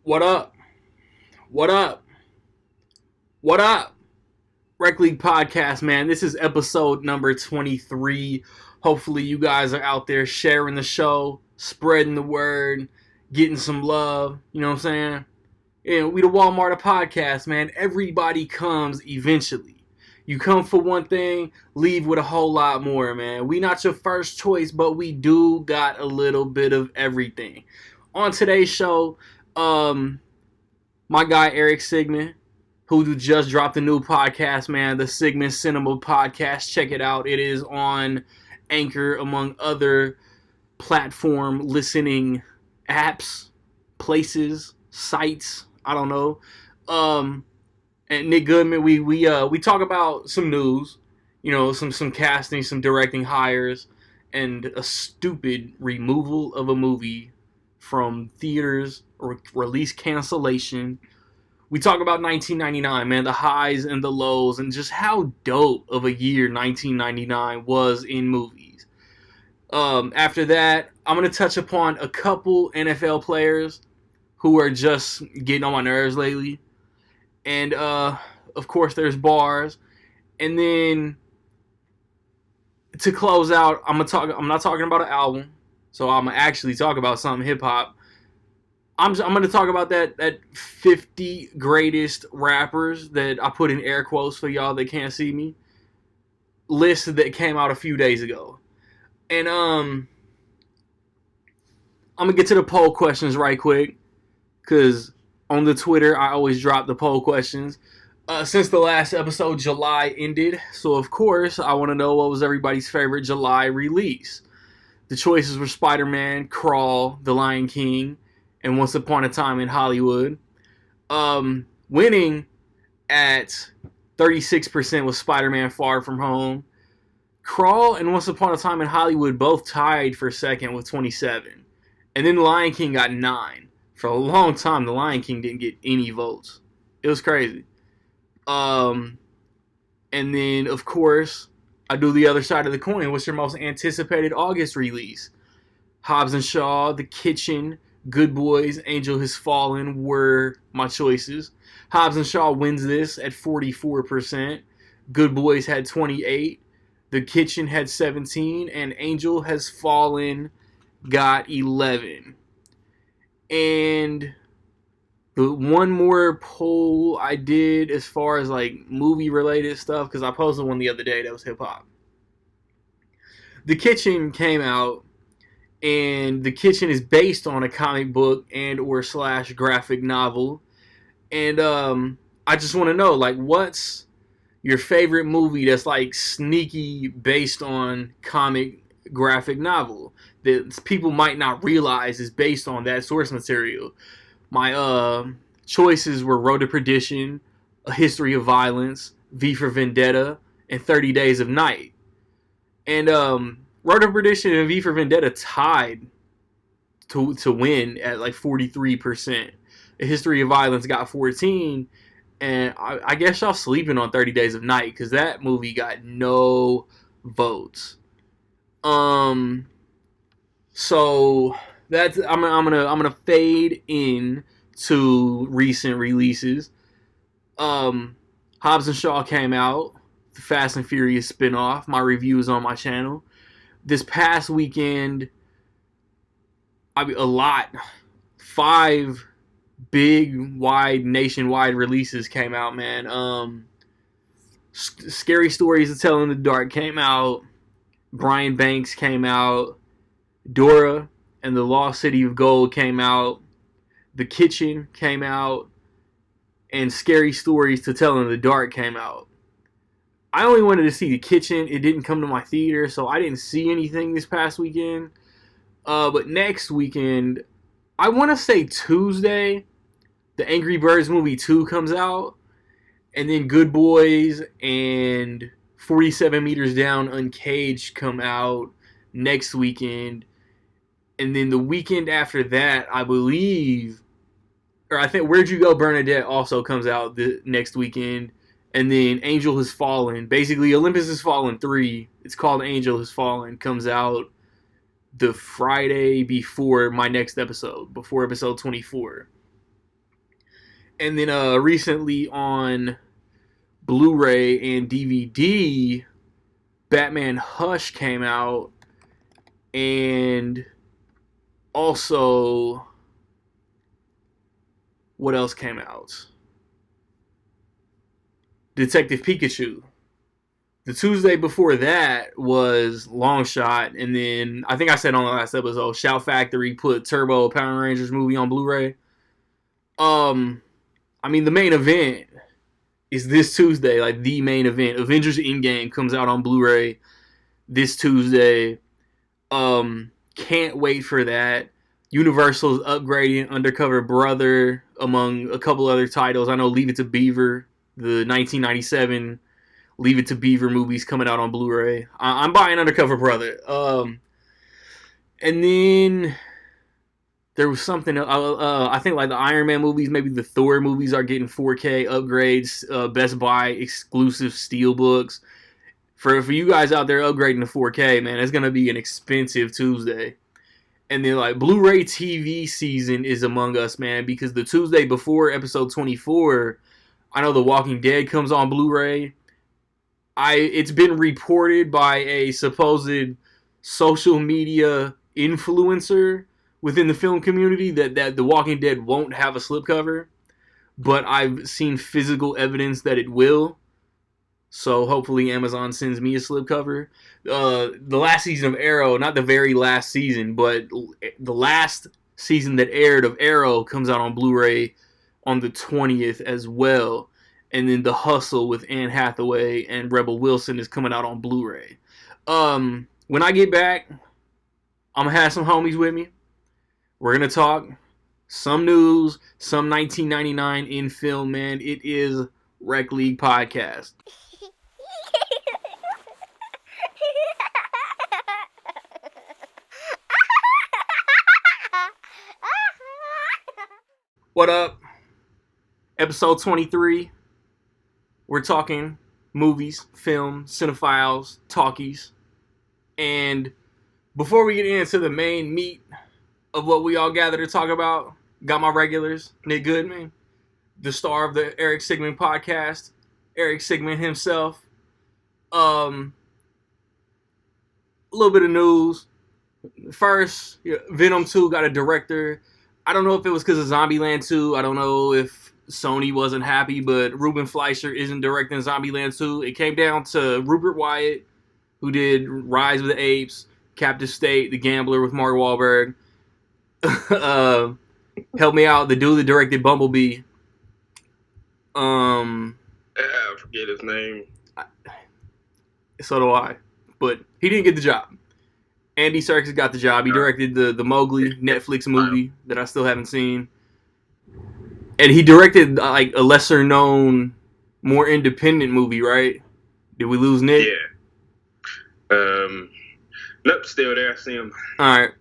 What up? What up? What up? Rec League Podcast, man. This is episode number 23. Hopefully, you guys are out there sharing the show, spreading the word, getting some love. You know what I'm saying? Yeah, we the Walmart of podcast, man. Everybody comes eventually. You come for one thing, leave with a whole lot more, man. We not your first choice, but we do got a little bit of everything. On today's show, um, my guy Eric Sigmund, who just dropped a new podcast, man, the Sigmund Cinema Podcast. Check it out. It is on Anchor, among other platform listening apps, places, sites. I don't know. And Nick Goodman, we talk about some news, some casting, some directing hires, and a stupid removal of a movie from theaters or release cancellation. We talk about 1999, man, the highs and the lows, and just how dope of a year 1999 was in movies. After that, I'm going to touch upon a couple NFL players who are just getting on my nerves lately. And, of course, there's bars. And then, to close out, I'm not talking about an album, so I'm going to actually talk about something hip-hop. I'm going to talk about that 50 greatest rappers that I put in air quotes for y'all that can't see me. List that came out a few days ago. And I'm going to get to the poll questions right quick, because on the Twitter I always drop the poll questions. Since the last episode, July ended, so of course I want to know what was everybody's favorite July release. The choices were Spider-Man, Crawl, The Lion King, and Once Upon a Time in Hollywood. Winning at 36% was Spider-Man Far From Home. Crawl and Once Upon a Time in Hollywood both tied for second with 27. And then The Lion King got 9. For a long time, The Lion King didn't get any votes. It was crazy. And then, of course, I do the other side of the coin. What's your most anticipated August release? Hobbs and Shaw, The Kitchen, Good Boys, Angel Has Fallen were my choices. Hobbs and Shaw wins this at 44%. Good Boys had 28. The Kitchen had 17. And Angel Has Fallen got 11. And the one more poll I did as far as like movie related stuff, because I posted one the other day that was hip hop. The Kitchen came out, and The Kitchen is based on a comic book and or / graphic novel. And I just want to know, like, what's your favorite movie that's like sneaky based on comic graphic novel that people might not realize is based on that source material? My choices were Road to Perdition, A History of Violence, V for Vendetta, and 30 Days of Night. And Road to Perdition and V for Vendetta tied to win at like 43%. A History of Violence got 14%. And I guess y'all sleeping on 30 Days of Night, because that movie got no votes. So that's I'm gonna fade in to recent releases. Hobbs and Shaw came out, the Fast and Furious spinoff. My review is on my channel. This past weekend, a lot. 5 big, wide, nationwide releases came out, man. Scary Stories to Tell in the Dark came out. Brian Banks came out. Dora and the Lost City of Gold came out. The Kitchen came out. And Scary Stories to Tell in the Dark came out. I only wanted to see The Kitchen. It didn't come to my theater, so I didn't see anything this past weekend. But next weekend, I want to say Tuesday, the Angry Birds movie 2 comes out. And then Good Boys and 47 Meters Down Uncaged come out next weekend. And then the weekend after that, I believe, or I think Where'd You Go, Bernadette also comes out the next weekend. And then Angel Has Fallen, basically Olympus Has Fallen 3, it's called Angel Has Fallen, comes out the Friday before my next episode, before episode 24. And then recently on Blu-ray and DVD, Batman Hush came out, and also what else came out? Detective Pikachu. The Tuesday before that was Long Shot, and then I think I said on the last episode, Shout Factory put Turbo Power Rangers movie on Blu-ray. I mean, the main event is this Tuesday, like the main event. Avengers Endgame comes out on Blu-ray this Tuesday. Can't wait for that. Universal's upgrading Undercover Brother among a couple other titles. I know Leave It to Beaver, the 1997 Leave It to Beaver movies coming out on Blu-ray. I'm buying Undercover Brother. And then there was something. I think like the Iron Man movies, maybe the Thor movies are getting 4K upgrades. Best Buy exclusive steelbooks. For you guys out there upgrading to 4K, man, it's gonna be an expensive Tuesday. And then like Blu-ray TV season is among us, man, because the Tuesday before episode 24, I know The Walking Dead comes on Blu-ray. It's been reported by a supposed social media influencer within the film community that The Walking Dead won't have a slipcover, but I've seen physical evidence that it will. So hopefully Amazon sends me a slipcover. The last season of Arrow, not the very last season, but the last season that aired of Arrow comes out on Blu-ray on the 20th as well. And then The Hustle with Anne Hathaway and Rebel Wilson is coming out on Blu-ray. When I get back, I'm going to have some homies with me. We're going to talk some news, some 1999 in film, man. It is Rec League Podcast. What up? Episode 23. We're talking movies, film, cinephiles, talkies. And before we get into the main meat of what we all gather to talk about, got my regulars, Nick Goodman, the star of the Eric Sigmund podcast, Eric Sigmund himself. A little bit of news. First, Venom 2 got a director. I don't know if it was because of Zombieland 2. I don't know if Sony wasn't happy, but Ruben Fleischer isn't directing Zombieland 2. It came down to Rupert Wyatt, who did Rise of the Apes, Captive State, The Gambler with Mark Wahlberg. Help me out. The dude that directed Bumblebee. I forget his name. So do I. But he didn't get the job. Andy Serkis got the job. He directed the Mowgli Netflix movie that I still haven't seen. And he directed like a lesser known, more independent movie, right? Did we lose Nick? Yeah. Nope, still there. I see him. Alright.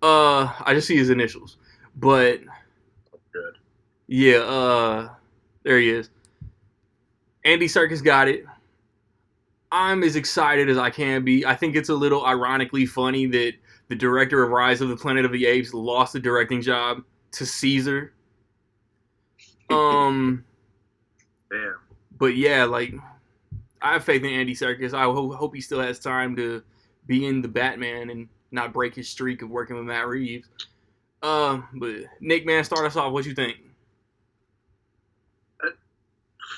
I just see his initials. But good. Yeah, there he is. Andy Serkis got it. I'm as excited as I can be. I think it's a little ironically funny that the director of Rise of the Planet of the Apes lost the directing job to Caesar. Damn. But yeah, like, I have faith in Andy Serkis. I hope he still has time to be in the Batman and not break his streak of working with Matt Reeves. But Nick, man, start us off. What you think?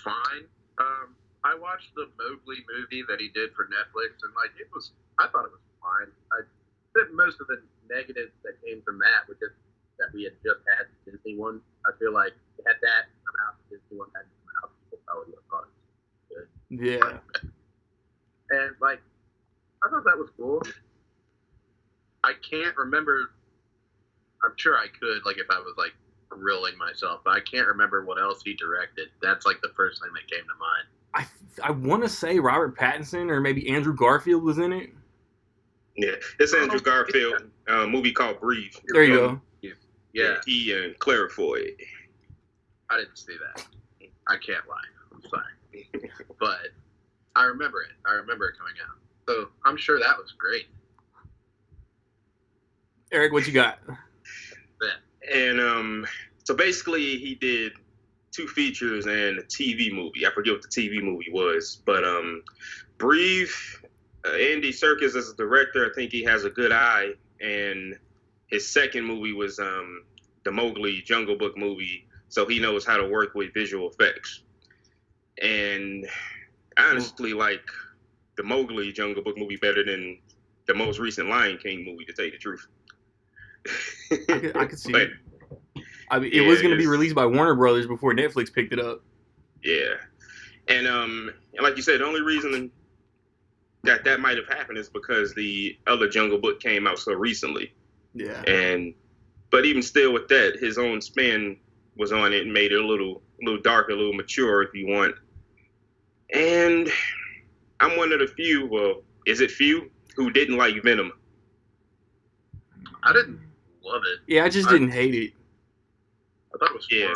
Fine. I watched the Mowgli movie that he did for Netflix, and like I thought it was fine. I said most of the negatives that came from that, which is that we had just had the Disney one. I feel like had that come out, the Disney one hadn't come out, people probably would have thought it was good. Yeah. And like, I thought that was cool. I can't remember. I'm sure I could, like, if I was like grilling myself, but I can't remember what else he directed. That's like the first thing that came to mind. I want to say Robert Pattinson or maybe Andrew Garfield was in it. Yeah, it's Andrew Garfield. Movie called Breathe. There you go. Yeah, he and Claire Foy. I didn't see that. I can't lie. I'm sorry, but I remember it. I remember it coming out. So I'm sure that was great. Eric, what you got? Yeah. And so basically, he did two features and a TV movie. I forget what the TV movie was, but Breathe. Andy Serkis as a director, I think he has a good eye, and his second movie was the Mowgli Jungle Book movie, so he knows how to work with visual effects. And I honestly like the Mowgli Jungle Book movie better than the most recent Lion King movie, to tell you the truth. I could see it. I mean, it was going to be released by Warner Brothers before Netflix picked it up. Yeah. And like you said, the only reason that might have happened is because the other Jungle Book came out so recently. Yeah. But even still with that, his own spin was on it and made it a little darker, a little mature if you want. And I'm one of the few, well, is it few, who didn't like Venom. I didn't love it. Yeah, I just didn't hate it. I thought it was fun.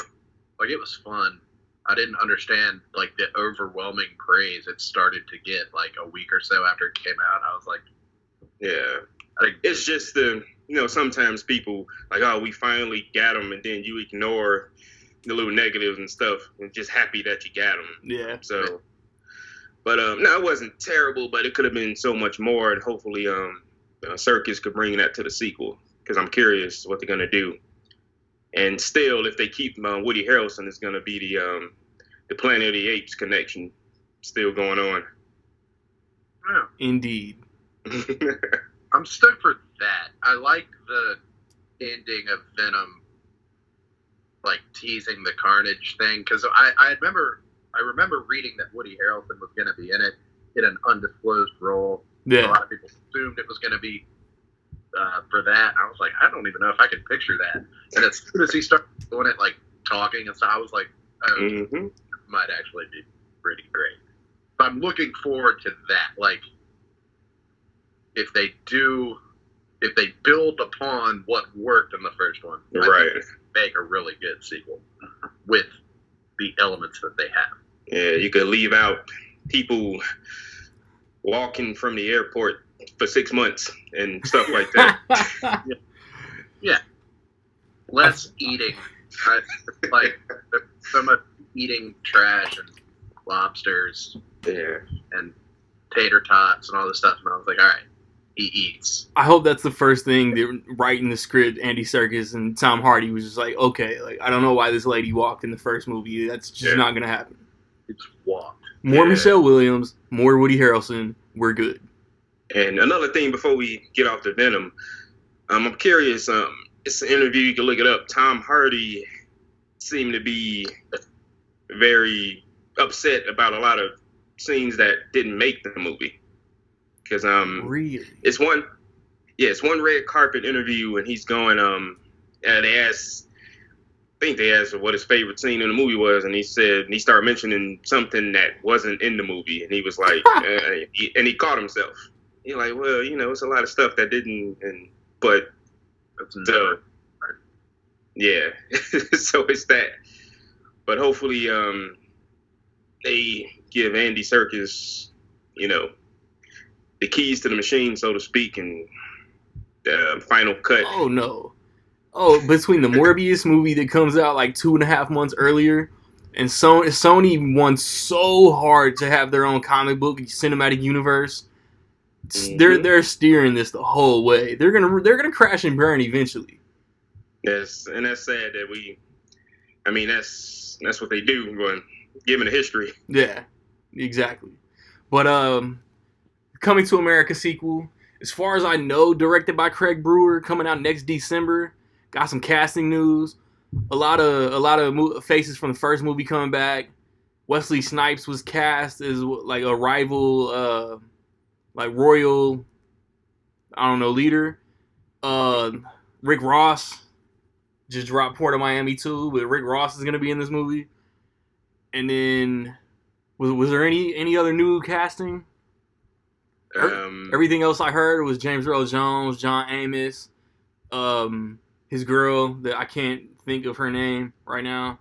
Like, it was fun. I didn't understand, like, the overwhelming praise it started to get, like, a week or so after it came out. I was like... Yeah. It's just, sometimes people, like, oh, we finally got them, and then you ignore the little negatives and stuff, and just happy that you got them. Yeah. So, but, no, it wasn't terrible, but it could have been so much more, and hopefully Serkis could bring that to the sequel, because I'm curious what they're going to do. And still, if they keep Woody Harrelson, it's going to be the Planet of the Apes connection still going on. Yeah. Indeed. I'm stoked for that. I like the ending of Venom, like, teasing the Carnage thing, because I remember reading that Woody Harrelson was going to be in it in an undisclosed role. Yeah. A lot of people assumed it was going to be for that. I was like, I don't even know if I can picture that. And as soon as he started doing it, like, talking and stuff, I was like, oh, it might actually be pretty great. So I'm looking forward to that. Like, if they build upon what worked in the first one, right, I think make a really good sequel with the elements that they have. Yeah, you could leave out people walking from the airport for 6 months and stuff like that. Yeah. Less eating. Like, so much eating trash and lobsters and tater tots and all this stuff. And I was like, all right, he eats. I hope that's the first thing that writing the script, Andy Serkis and Tom Hardy was just like, okay, like, I don't know why this lady walked in the first movie. That's just not going to happen. It's walked. More Michelle Williams, more Woody Harrelson. We're good. And another thing before we get off the Venom, I'm curious. It's an interview, you can look it up. Tom Hardy seemed to be very upset about a lot of scenes that didn't make the movie. Because really? It's one red carpet interview, and he's going. I think they asked what his favorite scene in the movie was, and he started mentioning something that wasn't in the movie, and he was like, and he caught himself. He's like, well, it's a lot of stuff that didn't, but yeah, so it's that. But hopefully, they give Andy Serkis, the keys to the machine, so to speak, and the final cut. Oh no! Oh, between the Morbius movie that comes out like 2.5 months earlier, and Sony wants so hard to have their own comic book cinematic universe. They're steering this the whole way. They're gonna crash and burn eventually. Yes, and that's sad that that's what they do, but given the history. Yeah, exactly. But Coming to America sequel, as far as I know, directed by Craig Brewer, coming out next December. Got some casting news. A lot of faces from the first movie coming back. Wesley Snipes was cast as like a rival, like royal, I don't know, leader. Rick Ross just dropped Port of Miami too, but Rick Ross is gonna be in this movie. And then, was there any other new casting? Everything else I heard was James Earl Jones, John Amos, his girl that I can't think of her name right now.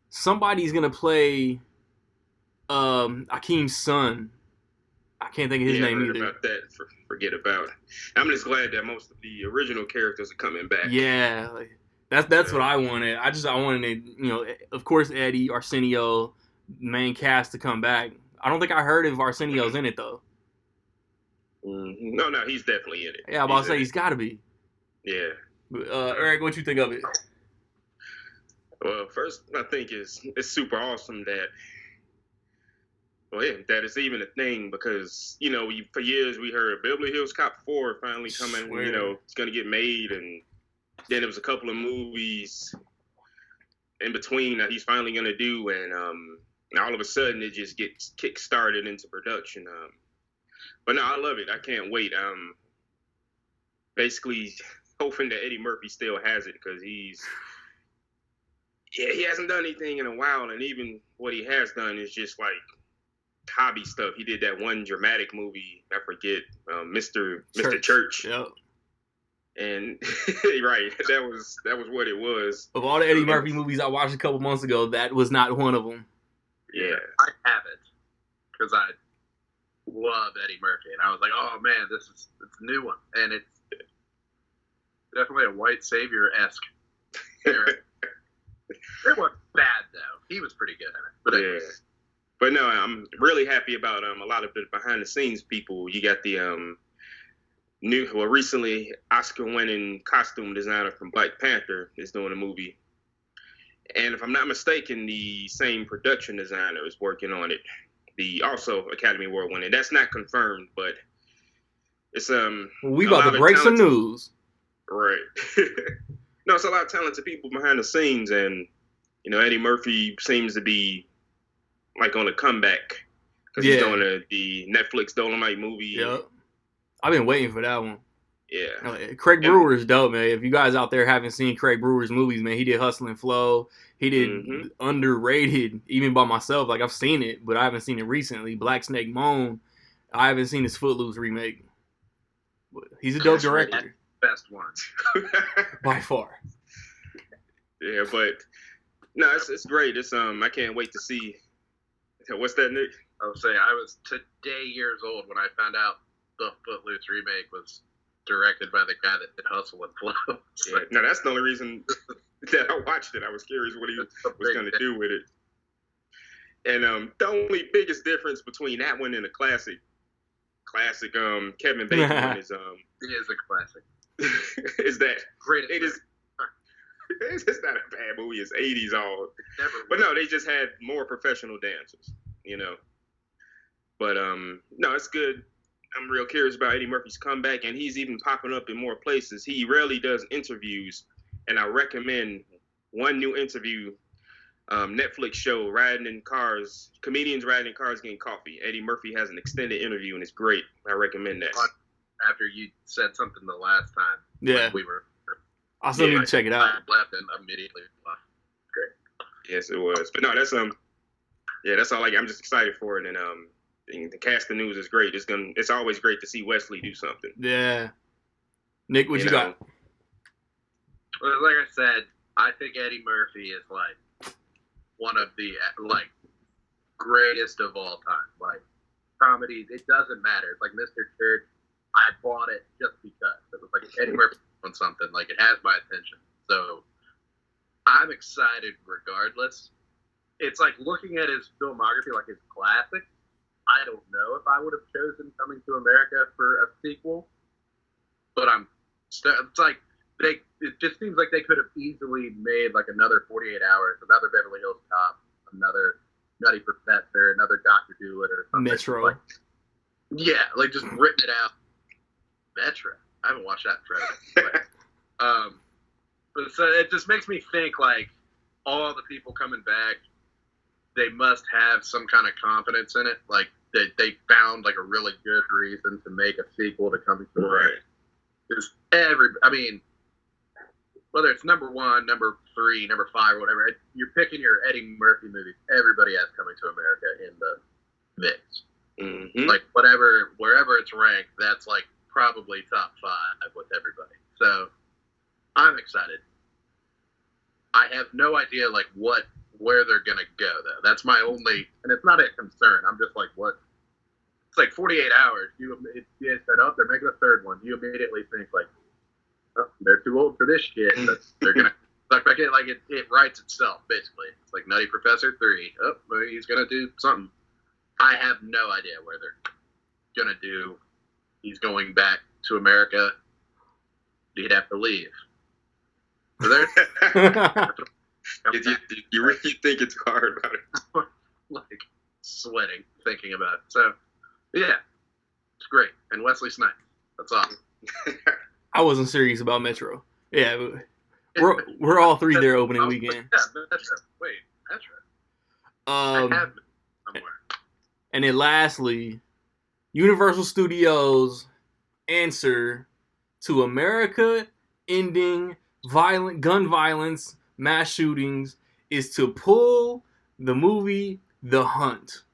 Somebody's gonna play Akeem's son. I can't think of his name either. About that, forget about it. I'm just glad that most of the original characters are coming back. Yeah, like That's what I wanted. I wanted, of course, Eddie, Arsenio, main cast to come back. I don't think I heard if Arsenio's in it though. No, he's definitely in it. Yeah, I'm about to say he's got to be. Yeah. Eric, what you think of it? Well, first, I think it's super awesome that it's even a thing because, for years we heard Beverly Hills Cop 4 finally coming, it's going to get made. And then there was a couple of movies in between that he's finally going to do. And all of a sudden it just gets kick-started into production. But no, I love it. I can't wait. Basically hoping that Eddie Murphy still has it because he hasn't done anything in a while. And even what he has done is just like hobby stuff. He did that one dramatic movie, I forget, Mr. Church. Yep. And right, that was what it was. Of all the Eddie Murphy movies I watched a couple months ago, that was not one of them. Yeah. I have it because I love Eddie Murphy, and I was like, oh man, it's a new one, and it's definitely a white savior-esque character. It wasn't bad though. He was pretty good in it. But no, I'm really happy about a lot of the behind the scenes people. You got the recently Oscar-winning costume designer from Black Panther is doing a movie, and if I'm not mistaken, the same production designer is working on it. The also Academy Award winning. That's not confirmed, but it's we about to break some news. Right. No, it's a lot of talented people behind the scenes, and Eddie Murphy seems to be like on a comeback because he's doing the Netflix Dolomite movie. Yep. I've been waiting for that one. Yeah. Craig Brewer is dope, man. If you guys out there haven't seen Craig Brewer's movies, man, he did Hustle and Flow. He did underrated, even by myself. Like, I've seen it, but I haven't seen it recently. Black Snake Moan. I haven't seen his Footloose remake. But he's a dope director. Best one. By far. Yeah, but no, it's great. It's I can't wait to see. What's that, Nick? I would say I was today years old when I found out the Footloose remake was directed by the guy that did Hustle and Flow. Yeah, no, that's the only reason that I watched it. I was curious what he was going to do with it. And the only biggest difference between that one and the classic Kevin Bacon one is it is a classic. Is that Greatest it is. It's not a bad movie. It's 80s all. But no, they just had more professional dancers, But no, it's good. I'm real curious about Eddie Murphy's comeback, and he's even popping up in more places. He rarely does interviews, and I recommend one new interview, Netflix show, comedians riding in cars getting coffee. Eddie Murphy has an extended interview, and it's great. I recommend that. After you said something the last time, yeah, we were. I still need to check it out. I left and immediately left. Great. Yes, it was. But no, that's that's all. I'm just excited for it, and the casting news is great. It's always great to see Wesley do something. Yeah. Nick, what you got? Well, like I said, I think Eddie Murphy is like one of the greatest of all time. Like comedy, it doesn't matter. It's like Mr. Church. I bought it just because it was like Eddie Murphy on something. Like it has my attention. So I'm excited regardless. It's like looking at his filmography, like his classics. I don't know if I would have chosen Coming to America for a sequel, but it's like it just seems like they could have easily made like another 48 Hours, another Beverly Hills Cop, another Nutty Professor, another Dr. Doolittle or something. Metro. Like just written it out. Metro. I haven't watched that forever. But so it just makes me think like all the people coming back, they must have some kind of confidence in it. Like they found like a really good reason to make a sequel to Coming to America. Because whether it's number 1, number 3, number 5, or whatever, you're picking your Eddie Murphy movies. Everybody has Coming to America in the mix. Mm-hmm. Like wherever it's ranked, that's like probably top 5 with everybody. So I'm excited. I have no idea like where they're gonna go though. That's my only, and it's not a concern. I'm just like, what? It's like 48 Hours. You set up, they're making a third one. You immediately think like, oh, they're too old for this shit. They're gonna it writes itself, basically. It's like Nutty Professor 3. Oh, well, he's going to do something. I have no idea where they're going to do. He's going back to America. He'd have to leave. So there's... you really think it's hard about it? Like, sweating thinking about it. So, yeah. It's great. And Wesley Snipes. That's awesome. I wasn't serious about Metro. Yeah, we're all three there opening weekend. Yeah, Metro. Wait, Metro. I have been somewhere. And then lastly, Universal Studios' answer to America ending gun violence, mass shootings, is to pull the movie The Hunt.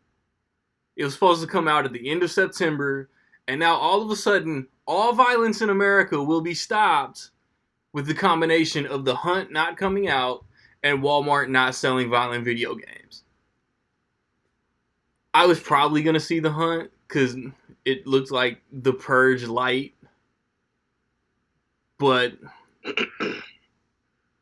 It was supposed to come out at the end of September, and now all of a sudden, all violence in America will be stopped with the combination of The Hunt not coming out and Walmart not selling violent video games. I was probably going to see The Hunt because it looks like The Purge light. But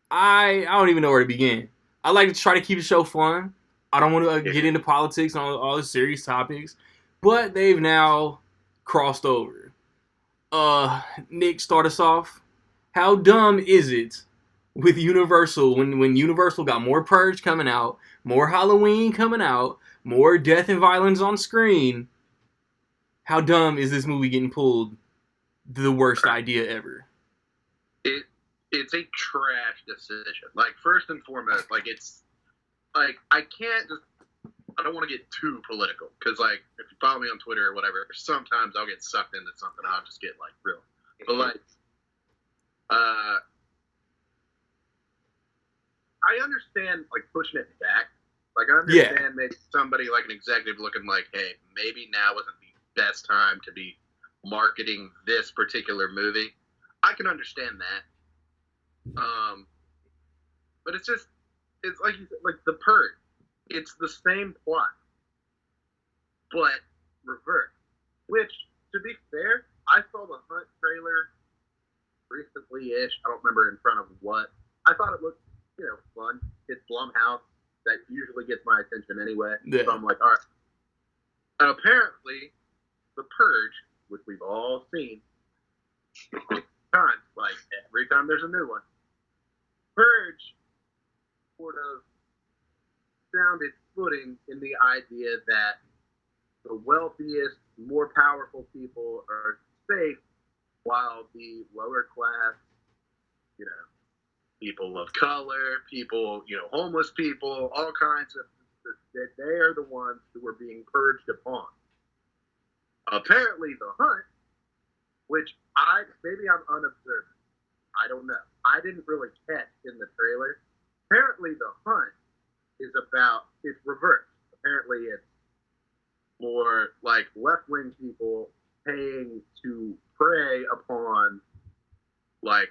I don't even know where to begin. I like to try to keep the show fun. I don't want to get into politics and all the serious topics. But they've now crossed over. Nick, start us off. How dumb is it with Universal when Universal got more Purge coming out, more Halloween coming out, more death and violence on screen? How dumb is this movie getting pulled? The worst idea ever. It's a trash decision. Like, first and foremost, like, it's like I don't want to get too political because, like, if you follow me on Twitter or whatever, sometimes I'll get sucked into something. I'll just get like real. But like, I understand like pushing it back. Like, I understand maybe somebody like an executive looking like, hey, maybe now isn't the best time to be marketing this particular movie. I can understand that. But it's like you said, like The Purge. It's the same plot, but reversed. Which, to be fair, I saw the Hunt trailer recently-ish. I don't remember in front of what. I thought it looked, fun. It's Blumhouse. That usually gets my attention anyway. Yeah. So I'm like, all right. And apparently, The Purge, which we've all seen, like every time there's a new one, Purge sort of found its footing in the idea that the wealthiest, more powerful people are safe, while the lower class, people of color, people, homeless people, all kinds of, that they are the ones who are being purged upon. Apparently, The Hunt, which maybe I'm unobservant. I don't know. I didn't really catch in the trailer. Apparently, The Hunt it's reversed. Apparently, it's more like left-wing people paying to prey upon, like,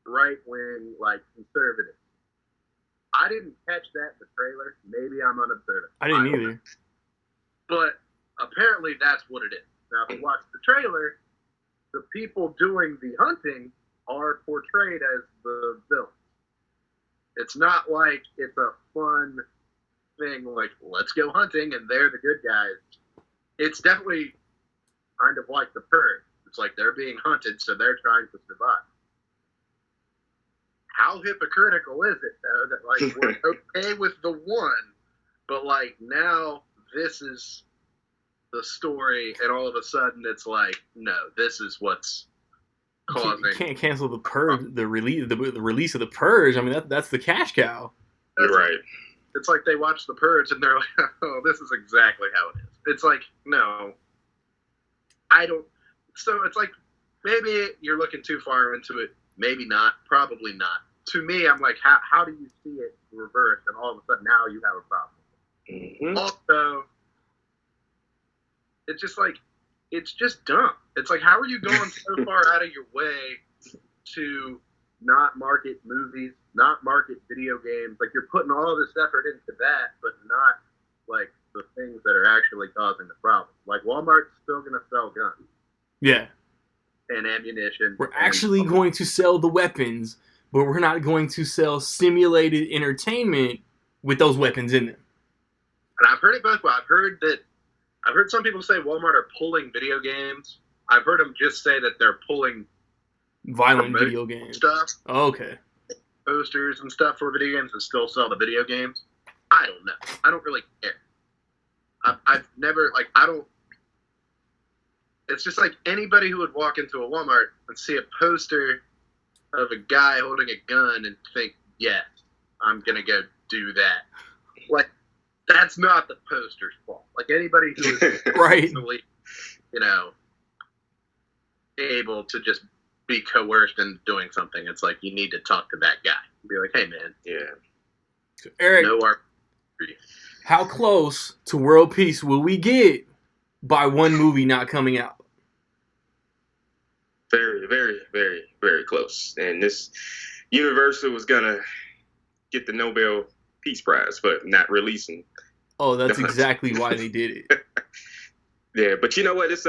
right-wing, like, conservatives. I didn't catch that in the trailer. Maybe I'm unobservant. I didn't either. But apparently, that's what it is. Now, if you watch the trailer, the people doing the hunting are portrayed as the villains. It's not like it's a fun thing like, let's go hunting and they're the good guys. It's definitely kind of like The Purge. It's like they're being hunted, so they're trying to survive. How hypocritical is it, though, that, like, we're okay with the one, but, like, now this is the story, and all of a sudden it's like, no, this is what's causing. You can't cancel the Purge, the release of The Purge. I mean, that's the cash cow. You're right. It's like they watch The Purge and they're like, oh, this is exactly how it is. It's like, no, I don't. So it's like, maybe you're looking too far into it. Maybe not. Probably not. To me, I'm like, how do you see it reversed? And all of a sudden now you have a problem. Mm-hmm. Also, it's just like, it's just dumb. It's like, how are you going so far out of your way to not market movies, not market video games? Like, you're putting all this effort into that, but not, like, the things that are actually causing the problem. Like, Walmart's still going to sell guns. Yeah. And ammunition. We're actually going to sell the weapons, but we're not going to sell simulated entertainment with those weapons in them. And I've heard it both ways. I've heard some people say Walmart are pulling video games. I've heard them just say that they're pulling violent video games stuff. Oh, okay. Posters and stuff for video games and still sell the video games. I don't know. I don't really care. I've never, like, I don't. It's just like anybody who would walk into a Walmart and see a poster of a guy holding a gun and think, yeah, I'm going to go do that. Like, that's not the poster's fault. Like, anybody who is right. easily, able to just be coerced into doing something, it's like you need to talk to that guy. Be like, hey, man. Yeah. So Eric, no art. How close to world peace will we get by one movie not coming out? Very, very, very, very close. And this Universal was gonna get the Nobel Peace Prize for not releasing. Oh, that's exactly why they did it. Yeah, but you know what? It's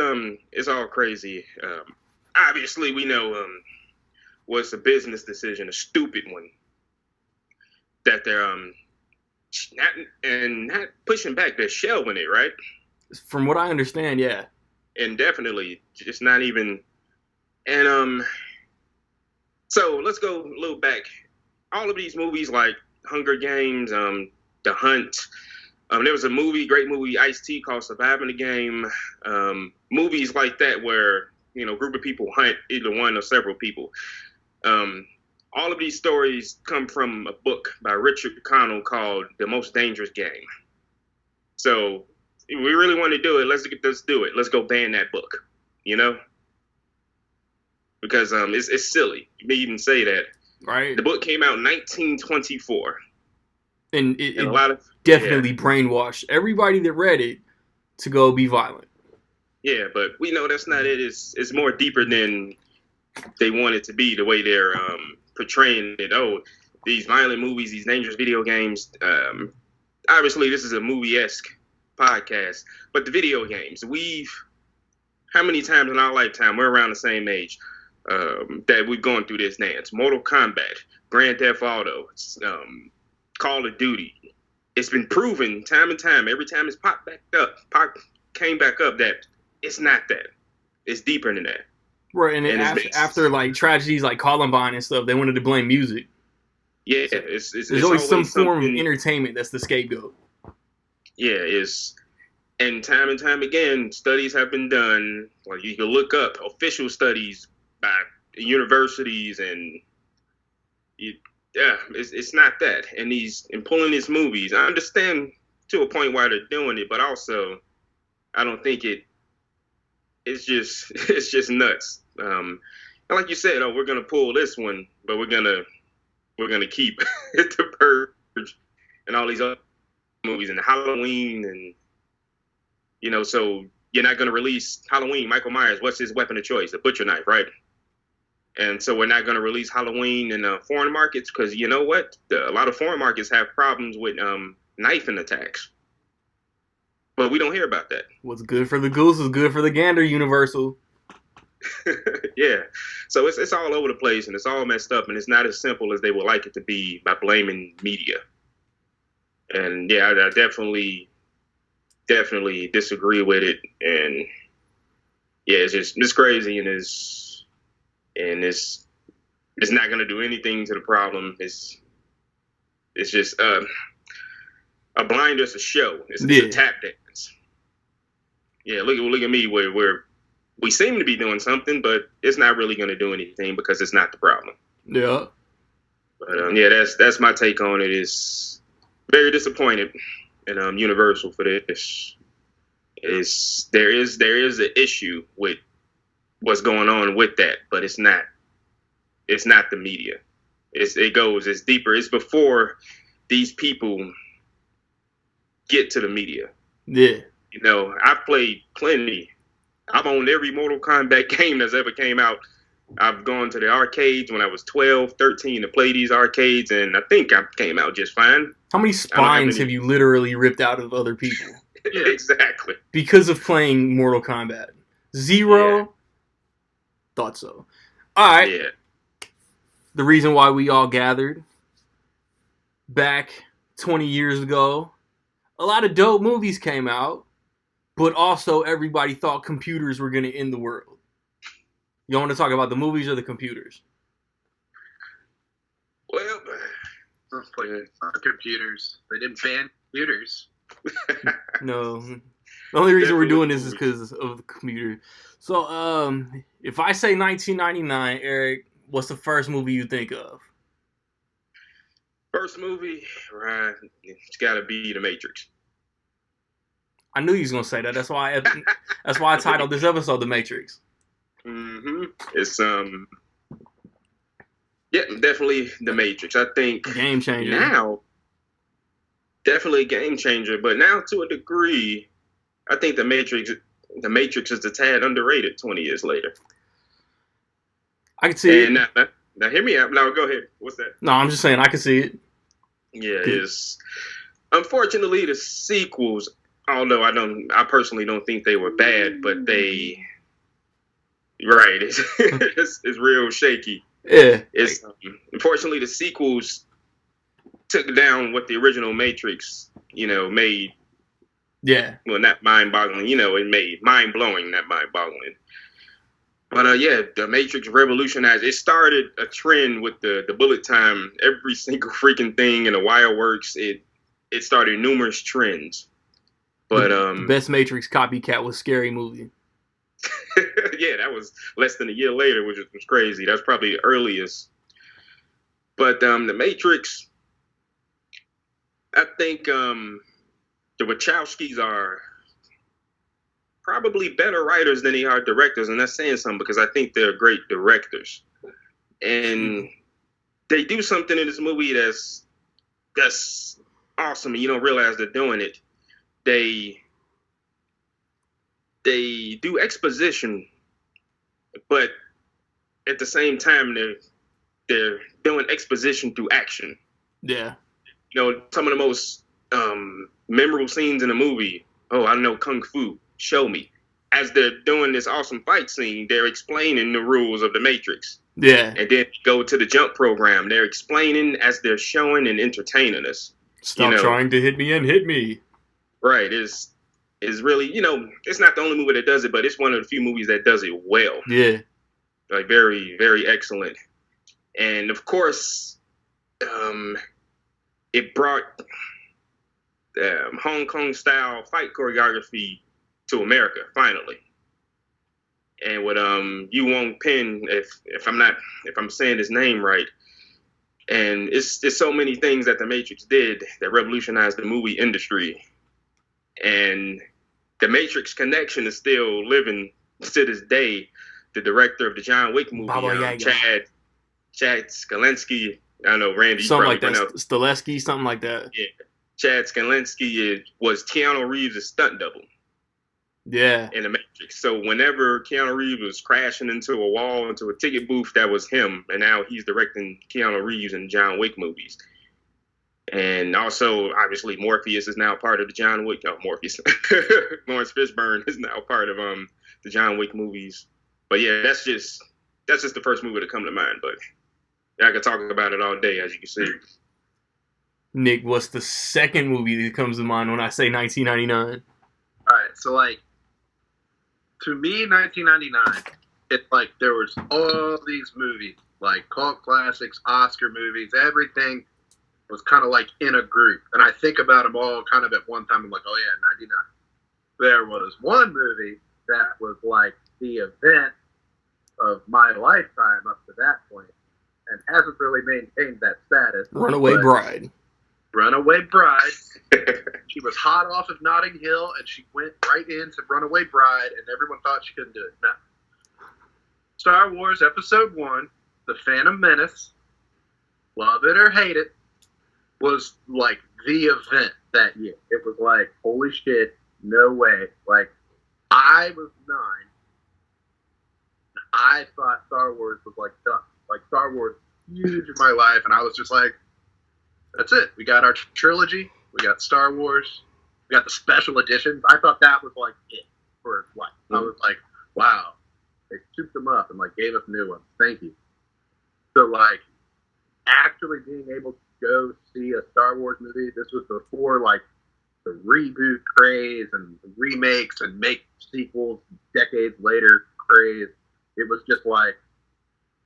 all crazy. Obviously, we know was a business decision, a stupid one, that they're not pushing back. They're shelving it, right? From what I understand, yeah. And definitely, just not even. And so let's go a little back. All of these movies like Hunger Games, The Hunt. There was a great movie, Ice-T, called Surviving the Game. Movies like that where, a group of people hunt either one or several people. All of these stories come from a book by Richard Connell called The Most Dangerous Game. So if we really want to do it, let's do it. Let's go ban that book, Because it's silly. You may even say that. Right. The book came out in 1924. And it a lot of definitely brainwashed everybody that read it to go be violent. Yeah, but we know that's not it. It's more deeper than they want it to be, the way they're portraying it. Oh, these violent movies, these dangerous video games. Obviously, this is a movie-esque podcast, but the video games, how many times in our lifetime, we're around the same age, that we've gone through this dance. Mortal Kombat, Grand Theft Auto, Call of Duty. It's been proven time and time, every time it's came back up, that it's not that. It's deeper than that. Right, and after like tragedies like Columbine and stuff, they wanted to blame music. Yeah, so it's there's always some form of entertainment that's the scapegoat. Yeah, and time again, studies have been done. Like, you can look up official studies by universities, and it's not that. And pulling these movies, I understand to a point why they're doing it, but also I don't think it's just nuts. And like you said, we're gonna pull this one, but we're gonna keep The Purge and all these other movies and Halloween, and so you're not gonna release Halloween. Michael Myers, what's his weapon of choice? A butcher knife, right? And so we're not gonna release Halloween in foreign markets because you know what? A lot of foreign markets have problems with knifing attacks. But we don't hear about that. What's good for the goose is good for the gander, Universal. Yeah. So it's all over the place, and it's all messed up, and it's not as simple as they would like it to be by blaming media. And yeah, I definitely disagree with it. And yeah, it's crazy, and it's not going to do anything to the problem. It's just a blind us a show. It's a tap dance. Yeah, look at me where we seem to be doing something, but it's not really going to do anything because it's not the problem. Yeah. But yeah, that's my take on it. Is very disappointed in Universal for this. There is an issue with what's going on with that, but it's not the media. It's deeper. It's before these people get to the media. Yeah. I've played plenty. I've owned every Mortal Kombat game that's ever came out. I've gone to the arcades when I was 12, 13 to play these arcades, and I think I came out just fine. How many spines have you literally ripped out of other people? Exactly. Because of playing Mortal Kombat. Zero? Yeah. Thought so. All right. Yeah. the reason why we all gathered back 20 years ago. A lot of dope movies came out, but also everybody thought computers were going to end the world. You want to talk about the movies or the computers? Well, computers. They didn't ban computers. No. The only reason we're doing this is because of the computer. So, if I say 1999, Eric, what's the first movie you think of? First movie, right? It's got to be The Matrix. I knew you was gonna say that. That's why I titled this episode "The Matrix." It's yeah, definitely The Matrix. I think Game changer. Now, definitely a game changer. But now, to a degree, I think The Matrix is a tad underrated. 20 years later. I can see it. Now, hear me out. Now, go ahead. What's that? No, I'm just saying I can see it. Yeah, it's unfortunately the sequels. Although I personally don't think they were bad, but it's real shaky. Yeah, it's unfortunately the sequels took down what the original Matrix, made. Yeah. Well, not mind-boggling, it made mind-blowing, not mind-boggling. But The Matrix revolutionized. It started a trend with the bullet time. Every single freaking thing in the wire works. It started numerous trends. But the best Matrix copycat was Scary Movie. Yeah, that was less than a year later, which was crazy. That's probably the earliest. But The Matrix, I think the Wachowskis are probably better writers than they are directors, and that's saying something because I think they're great directors. And they do something in this movie that's awesome, and you don't realize they're doing it. They do exposition, but at the same time they're doing exposition through action. Yeah. Some of the most memorable scenes in the movie. Oh, I know Kung Fu. Show me. As they're doing this awesome fight scene, they're explaining the rules of the Matrix. Yeah. And then go to the jump program. They're explaining as they're showing and entertaining us. Stop trying to hit me and hit me. Right. It's really, it's not the only movie that does it, but it's one of the few movies that does it well. Yeah. Like very, very excellent. And of course, it brought Hong Kong style fight choreography to America finally. And with Yu Wong Pin, if I'm saying his name right, and it's so many things that The Matrix did that revolutionized the movie industry. And the Matrix connection is still living to this day. The director of the John Wick movie, Chad Skalinsky. I don't know, Randy. Something like that. Stilesky, something like that. Yeah. Chad Skalinsky was Keanu Reeves' stunt double. Yeah. In The Matrix. So whenever Keanu Reeves was crashing into a wall, into a ticket booth, that was him. And now he's directing Keanu Reeves in John Wick movies. And also, obviously, Morpheus is now part of the John Wick. Oh, Morpheus. Lawrence Fishburne is now part of the John Wick movies. But yeah, that's just the first movie to come to mind. But yeah, I could talk about it all day, as you can see. Nick, what's the second movie that comes to mind when I say 1999? All right, so to me, 1999, it's like there was all these movies, like cult classics, Oscar movies, everything was kind of like in a group. And I think about them all kind of at one time. I'm like, oh yeah, 99. There was one movie that was like the event of my lifetime up to that point and hasn't really maintained that status. Runaway Bride. Runaway Bride. She was hot off of Notting Hill, and she went right into Runaway Bride, and everyone thought she couldn't do it. No. Star Wars Episode 1, The Phantom Menace, love it or hate it, was like the event that year. It was like, holy shit, no way. Like, I was 9. I thought Star Wars was like done. Like, Star Wars huge in my life, and I was just like, that's it. We got our trilogy. We got Star Wars. We got the special editions. I thought that was like it for life. I was like, wow. They souped them up and like gave us new ones. Thank you. So like actually being able to go see a Star Wars movie. This was before like the reboot craze and remakes and make sequels decades later craze. It was just like,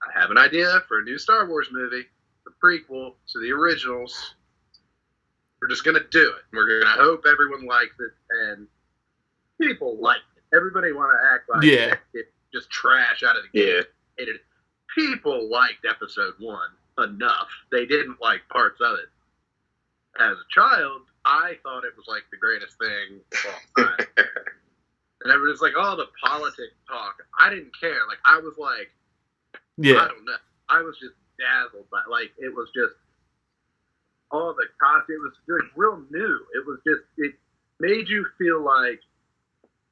I have an idea for a new Star Wars movie, the prequel to the originals. We're just gonna do it. We're gonna hope everyone likes it, and people liked it. Everybody want to act like it just trash out of the gate. Hated it. People liked Episode 1 enough. They didn't like parts of it. As a child, I thought it was like the greatest thing of all time. And everyone's like, oh, the politics talk. I didn't care. Like, I was like, I don't know. I was just dazzled by, like, it was just all the costumes. It was just real new. It was just, it made you feel like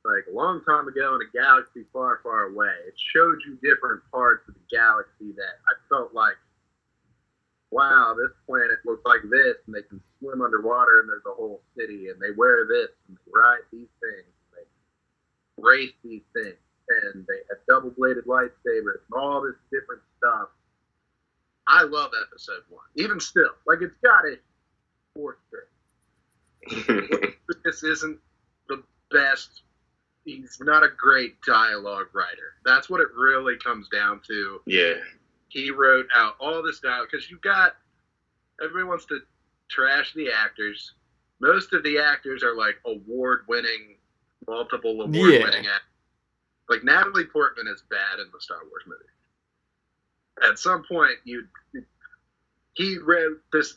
a long time ago in a galaxy far, far away. It showed you different parts of the galaxy that I felt like, wow, this planet looks like this, and they can swim underwater, and there's a whole city, and they wear this, and they ride these things, and they race these things, and they have double-bladed lightsabers, and all this different stuff. I love Episode 1, even still. Like, it's got a fourth grade. This isn't the best. He's not a great dialogue writer. That's what it really comes down to. Yeah. He wrote out all this dialogue, because everybody wants to trash the actors. Most of the actors are like multiple award-winning actors. Like Natalie Portman is bad in the Star Wars movie. At some point, he wrote this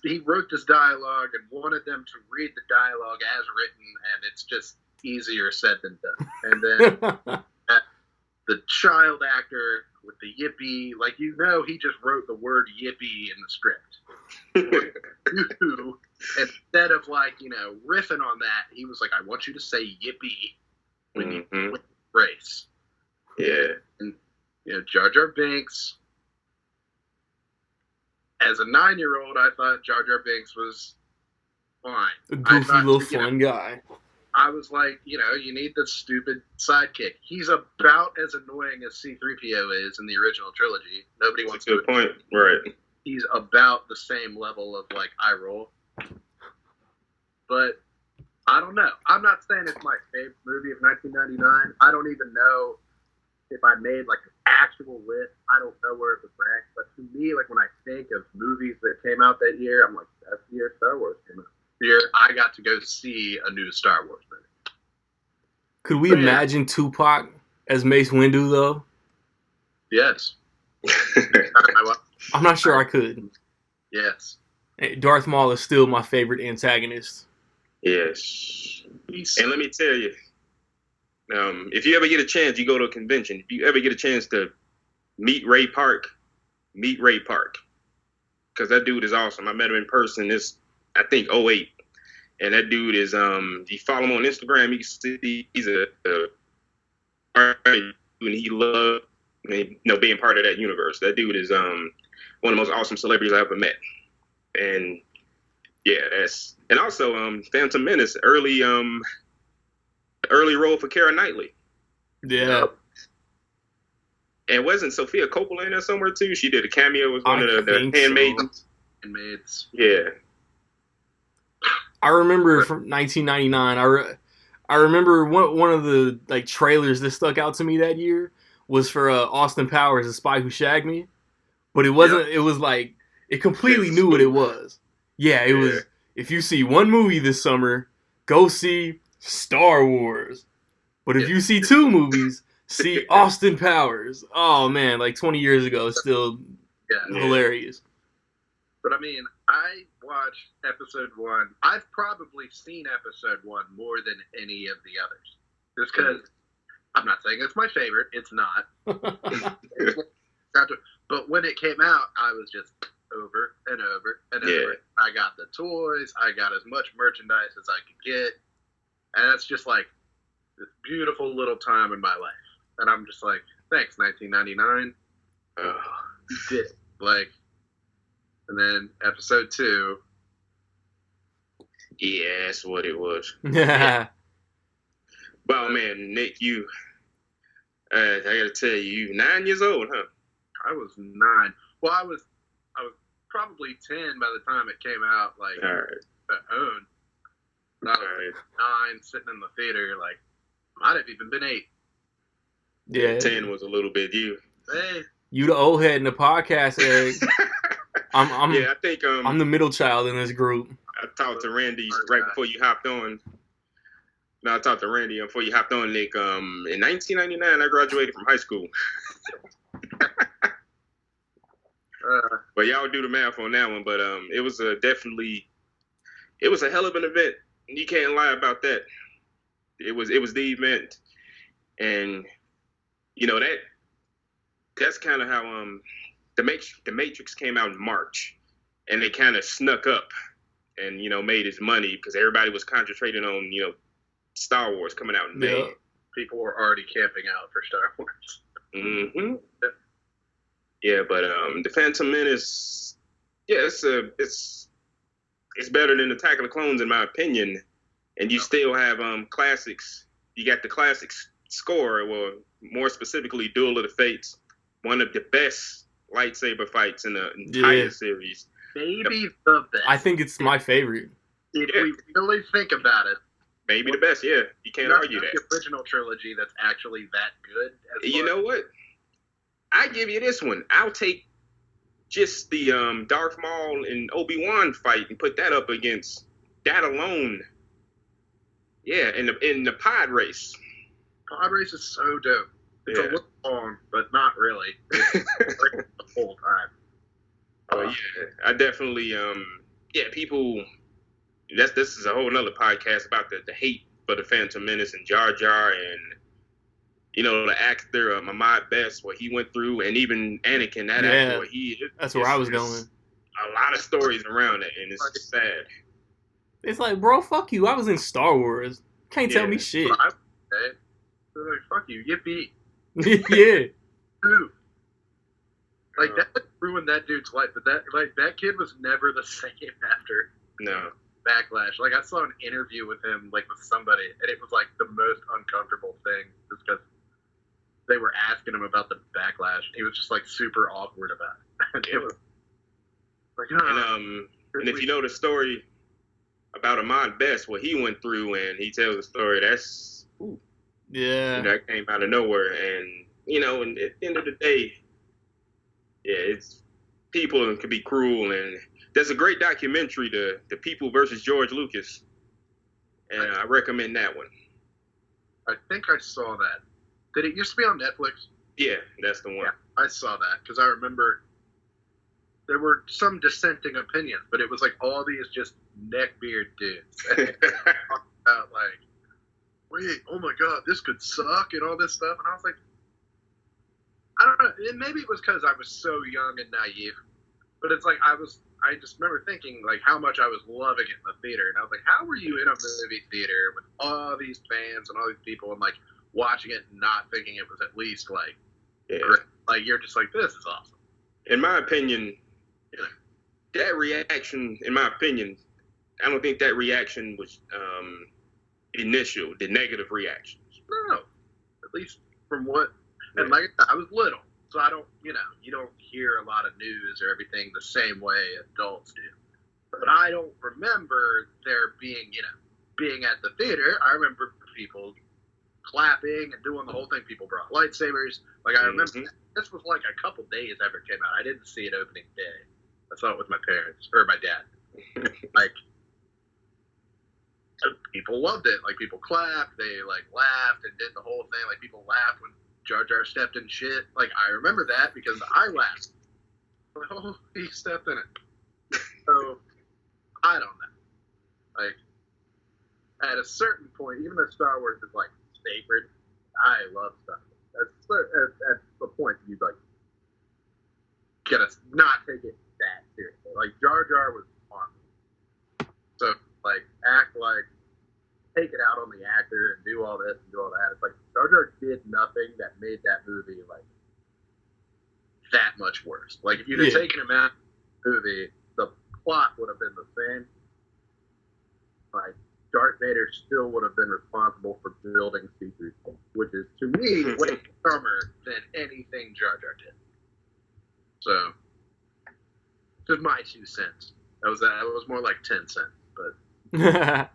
dialogue and wanted them to read the dialogue as written, and it's just easier said than done. And then the child actor with the yippee, like, he just wrote the word yippee in the script. Instead of riffing on that, he was like, I want you to say yippee when you race. Yeah. And Jar Jar Binks. As a 9-year-old, I thought Jar Jar Binks was fine. A goofy little fun guy. I was like, you need the stupid sidekick. He's about as annoying as C-3PO is in the original trilogy. Nobody wants to. Good point. Right. He's about the same level of eye roll. But I don't know. I'm not saying it's my favorite movie of 1999. I don't even know if I made an actual list. I don't know where it was ranked. But to me, when I think of movies that came out that year, I'm like, that's the year Star Wars came out. Year I got to go see a new Star Wars movie. Could we imagine Tupac as Mace Windu, though? Yes. I'm not sure I could. Yes. Darth Maul is still my favorite antagonist. Yes. And let me tell you, if you ever get a chance, you go to a convention. If you ever get a chance to meet Ray Park. Because that dude is awesome. I met him in person I think 2008, and that dude is you follow him on Instagram, you can see he's a and he loves being part of that universe. That dude is one of the most awesome celebrities I ever met. And yeah, and also Phantom Menace, early role for Keira Knightley. Yeah. And wasn't Sophia Coppola in there somewhere too? She did a cameo as one of the handmaids. Handmaids. Yeah. I remember from 1999. I remember one of the trailers that stuck out to me that year was for Austin Powers, The Spy Who Shagged Me, but it wasn't. It was it completely knew what it was. Yeah, it was. If you see one movie this summer, go see Star Wars. But if you see two movies, see Austin Powers. Oh man, 20 years ago, it's still hilarious. But I mean, I watched Episode 1. I've probably seen Episode 1 more than any of the others. Just because, I'm not saying it's my favorite. It's not. But when it came out, I was just over and over and over. I got the toys. I got as much merchandise as I could get. And that's just this beautiful little time in my life. And I'm just like, thanks, 1999. You did it. And then Episode 2. Yeah, that's what it was. Yeah. Well, man, Nick, I gotta tell you, 9 years old, huh? I was 9. Well, I was probably 10 by the time it came out, like, All right. own. I was 9 sitting in the theater, like, might have even been 8. Yeah. 10 was a little bit you. Hey. You the old head in the podcast, Eric. Yeah, I think I'm the middle child in this group. I talked to Randy right before you hopped on. No, I talked to Randy before you hopped on, Nick. In 1999, I graduated from high school. But y'all do the math on that one. But it was definitely it was a hell of an event. You can't lie about that. It was the event, and you know that's kind of how the Matrix came out in March, and they kind of snuck up and made its money because everybody was concentrating on Star Wars coming out in May. People were already camping out for Star Wars. Mm-hmm. Yeah, but the Phantom Menace, yeah, it's better than Attack of the Clones in my opinion, and you still have classics. You got the classics score, well, more specifically, Duel of the Fates, one of the best lightsaber fights in the entire series. Maybe the best. I think it's my favorite. If we really think about it. Maybe the best, yeah. You can't argue that. The original trilogy that's actually that good. You know what? I give you this one. I'll take just the Darth Maul and Obi-Wan fight and put that up against that alone. Yeah, in the pod race. Pod race is so dope. It's a little long, but not really. It's the whole time. Oh yeah, I definitely people. This is a whole nother podcast about the hate for the Phantom Menace and Jar Jar and the actor Ahmad Best, what he went through, and even Anakin, that actor. That's where I was going. A lot of stories around it, and it's sad. It's like, bro, fuck you. I was in Star Wars. Can't tell me shit. They're like, fuck you, yippee. Yeah. Dude. Like, that ruined that dude's life, but that kid was never the same after. No. Backlash. Like, I saw an interview with him, like, with somebody, and it was, like, the most uncomfortable thing, just because they were asking him about the backlash. He was just, like, super awkward about it. It was like, and if you know the story about Ahmad Best, what he went through, and he tells the story, that's, that came out of nowhere, and, and at the end of the day, it's, people can be cruel, and there's a great documentary, The People versus George Lucas, and I recommend that one. I think I saw that. Did it used to be on Netflix? Yeah, that's the one. Yeah, I saw that, because I remember there were some dissenting opinions, but it was like all these just neckbeard dudes. About like, wait, oh my god, this could suck and all this stuff. And I was like, I don't know. Maybe it was because I was so young and naive. But it's like I just remember thinking like how much I was loving it in the theater. And I was like, how were you in a movie theater with all these fans and all these people and like watching it and not thinking it was at least like, great? Like you're just like, this is awesome. In my opinion, that reaction, I don't think that reaction was initial, the negative reactions. No, at least from what, and like I was little, so I don't, you don't hear a lot of news or everything the same way adults do. But I don't remember there being, being at the theater. I remember people clapping and doing the whole thing. People brought lightsabers. Like I remember this was like a couple days after it came out. I didn't see it opening day. I saw it with my parents or my dad. Like people loved it. Like people clapped. They like laughed and did the whole thing. Like people laughed when Jar Jar stepped in shit. Like I remember that because I laughed. Like, oh, he stepped in it. So I don't know. Like at a certain point, even though Star Wars is like sacred, I love Star Wars. At the point you like gotta not take it that seriously. Like Jar Jar was fun. So like act like take it out on the actor and do all this and do all that. It's like Jar Jar did nothing that made that movie like that much worse. Like if you'd have taken him out of the movie, the plot would have been the same. Like Darth Vader still would have been responsible for building C-3PO, which is to me way dumber than anything Jar Jar did. So Just my 2 cents. That was more like 10 cents, but a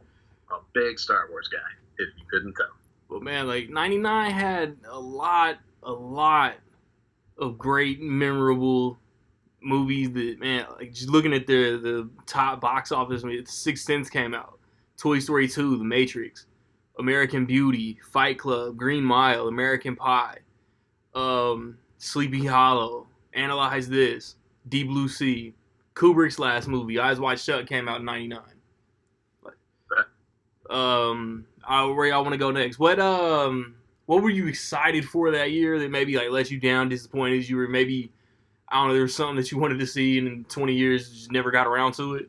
big Star Wars guy, if you couldn't tell. Well, man, like 99 had a lot of great, memorable movies that, man, like just looking at the top box office, I mean, Sixth Sense came out, Toy Story 2, The Matrix, American Beauty, Fight Club, Green Mile, American Pie, Sleepy Hollow, Analyze This, Deep Blue Sea, Kubrick's last movie, Eyes Wide Shut, came out in 99. Where y'all want to go next? What were you excited for that year that maybe like let you down, disappointed you, or maybe, I don't know, there was something that you wanted to see and in 20 years you just never got around to it?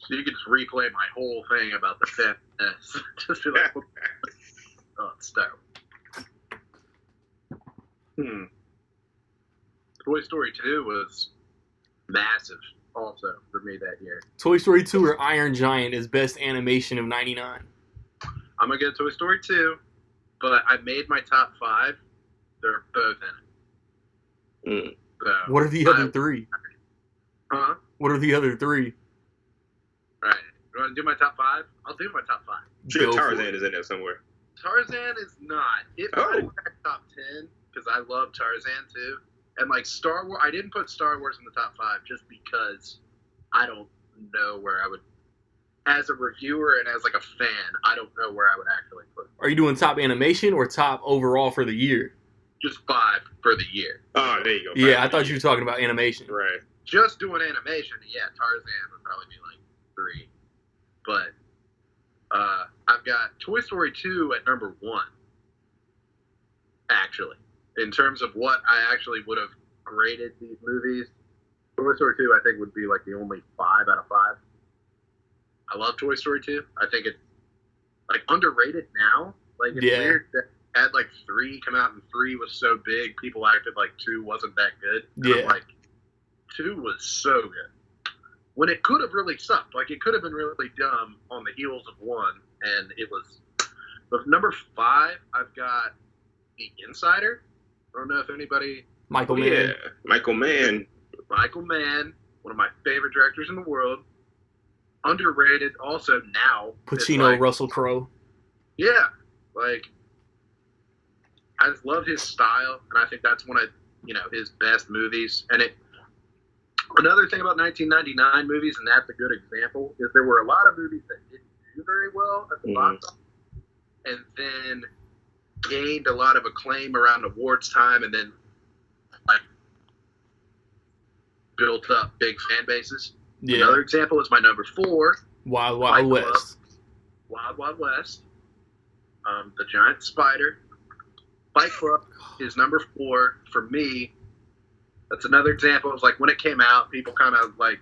So you could just replay my whole thing about the fitness. Just be like, oh, it's terrible. Toy Story 2 was massive also for me that year. Toy Story 2 or Iron Giant is best animation of 99? I'm going to go Toy Story 2, but I made my top 5. They're both in it. So, what are the other 3? Huh? What are the other 3? Right. You want to do my top 5? I'll do my top 5. Sure, Tarzan is in there somewhere. Tarzan is not. It might have been top 10 because I love Tarzan too. And like Star Wars, I didn't put Star Wars in the top 5 just because I don't know where I would, as a reviewer and as like a fan, I don't know where I would actually put it. Are you doing top animation or top overall for the year? Just 5 for the year. Oh, there you go. Yeah, I thought you were talking about animation. Right. Just doing animation, yeah, Tarzan would probably be like 3. But I've got Toy Story 2 at number 1, actually. In terms of what I actually would have graded these movies, Toy Story 2 I think would be like the only 5 out of 5. I love Toy Story 2. I think it's like underrated now. Like it's weird that had like 3 come out and 3 was so big, people acted like 2 wasn't that good. And I'm like, 2 was so good. When it could have really sucked. Like it could have been really dumb on the heels of 1, and it was. But number 5, I've got The Insider. I don't know if anybody. Michael Mann. Michael Mann, one of my favorite directors in the world. Underrated also now. Pacino, like, Russell Crowe. Yeah. Like, I just love his style, and I think that's one of, his best movies. And another thing about 1999 movies, and that's a good example, is there were a lot of movies that didn't do very well at the box office, and then gained a lot of acclaim around awards time, and then like built up big fan bases. Yeah. Another example is my number 4, Wild Wild West. Wild Wild West. The Giant Spider. Fight Club is number 4 for me. That's another example of like when it came out, people kind of like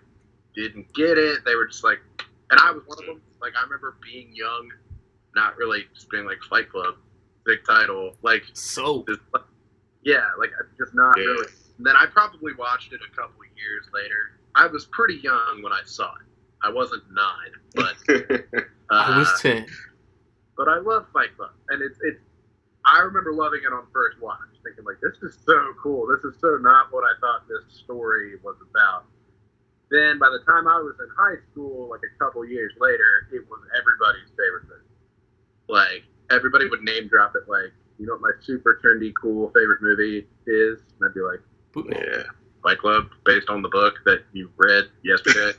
didn't get it. They were just like, and I was one of them. Like I remember being young, not really just being like Fight Club. Big title, like so. Like just not really. And then I probably watched it a couple of years later. I was pretty young when I saw it. I wasn't 9, but I was 10. But I love Fight Club, and it's. I remember loving it on first watch, thinking like, this is so cool. This is so not what I thought this story was about. Then by the time I was in high school, like a couple years later, it was everybody's favorite movie. Like. Everybody would name drop it, like, you know what my super trendy, cool favorite movie is? And I'd be like, Fight Club, based on the book that you read yesterday.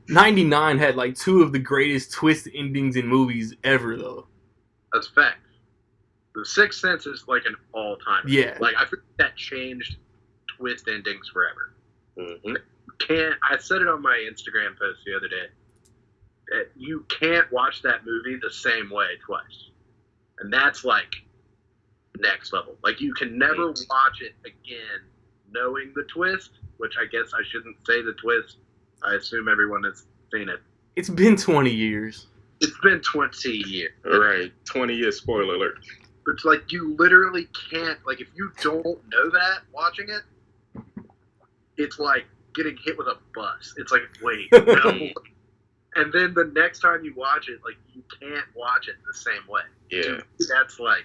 99 had, like, 2 of the greatest twist endings in movies ever, though. That's fact. The Sixth Sense is, like, an all-time. Yeah. Like, I think that changed twist endings forever. Mm-hmm. I said it on my Instagram post the other day. You can't watch that movie the same way twice. And that's like next level. Like you can never watch it again knowing the twist, which I guess I shouldn't say the twist. I assume everyone has seen it. It's been 20 years. It's been 20 years. All right. 20 years, spoiler alert. It's like you literally can't, like if you don't know that watching it, it's like getting hit with a bus. It's like, wait, no. And then the next time you watch it, like, you can't watch it the same way. Yeah. Dude, that's, like,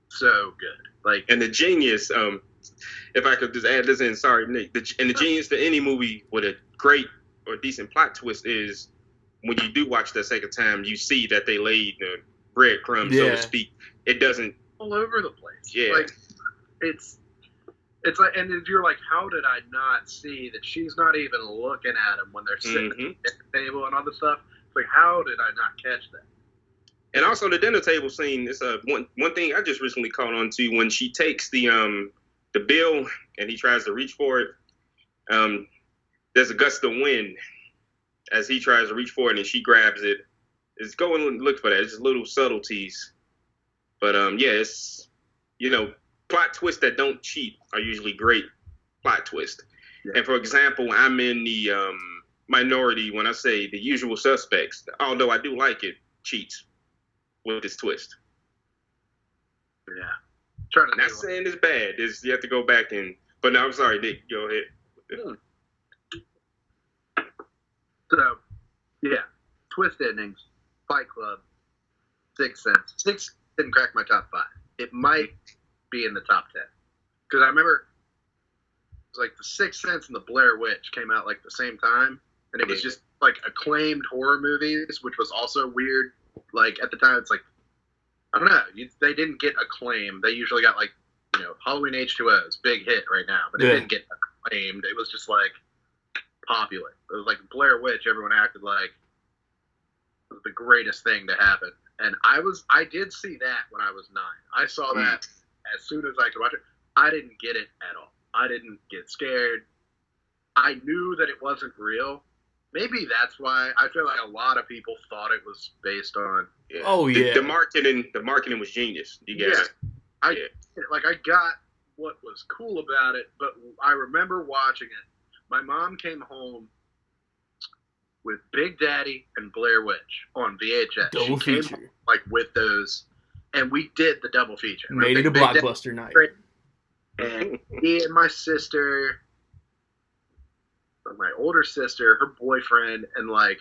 so good. Like, and the genius, if I could just add this in, sorry, Nick. And the genius to any movie with a great or decent plot twist is when you do watch that second time, you see that they laid the breadcrumbs, so to speak. It doesn't all over the place. Yeah, like it's like, and you're like, how did I not see that she's not even looking at him when they're sitting at the table and all this stuff? It's like, how did I not catch that? And also the dinner table scene is one thing I just recently caught on to when she takes the bill and he tries to reach for it. There's a gust of wind as he tries to reach for it and she grabs it. It's go and look for that. It's just little subtleties. But it's plot twists that don't cheat are usually great plot twists. Yeah. And for example, I'm in the minority when I say The Usual Suspects. Although I do like it, cheats with this twist. Yeah. Not saying it's bad. You have to go back and. But no, I'm sorry, Nick. Go ahead. So, yeah, twist endings, Fight Club, Sixth Sense. Six didn't crack my top 5. It might be in the top 10 because I remember it was like the Sixth Sense and the Blair Witch came out like the same time, and it was just like acclaimed horror movies, which was also weird. Like at the time, it's like I don't know, they didn't get acclaim. They usually got like Halloween H2O's big hit right now, but it didn't get acclaimed. It was just like popular. It was like Blair Witch. Everyone acted like it was the greatest thing to happen. And I did see that when I was 9. I saw that as soon as I could watch it. I didn't get it at all. I didn't get scared. I knew that it wasn't real. Maybe that's why I feel like a lot of people thought it was based on. Yeah. Oh yeah. The marketing was genius. You guys. Yeah. I got what was cool about it, but I remember watching it. My mom came home with Big Daddy and Blair Witch on VHS. Double she feature. Came home, with those, and we did the double feature. Made it a blockbuster night. And me and my sister, my older sister, her boyfriend, and I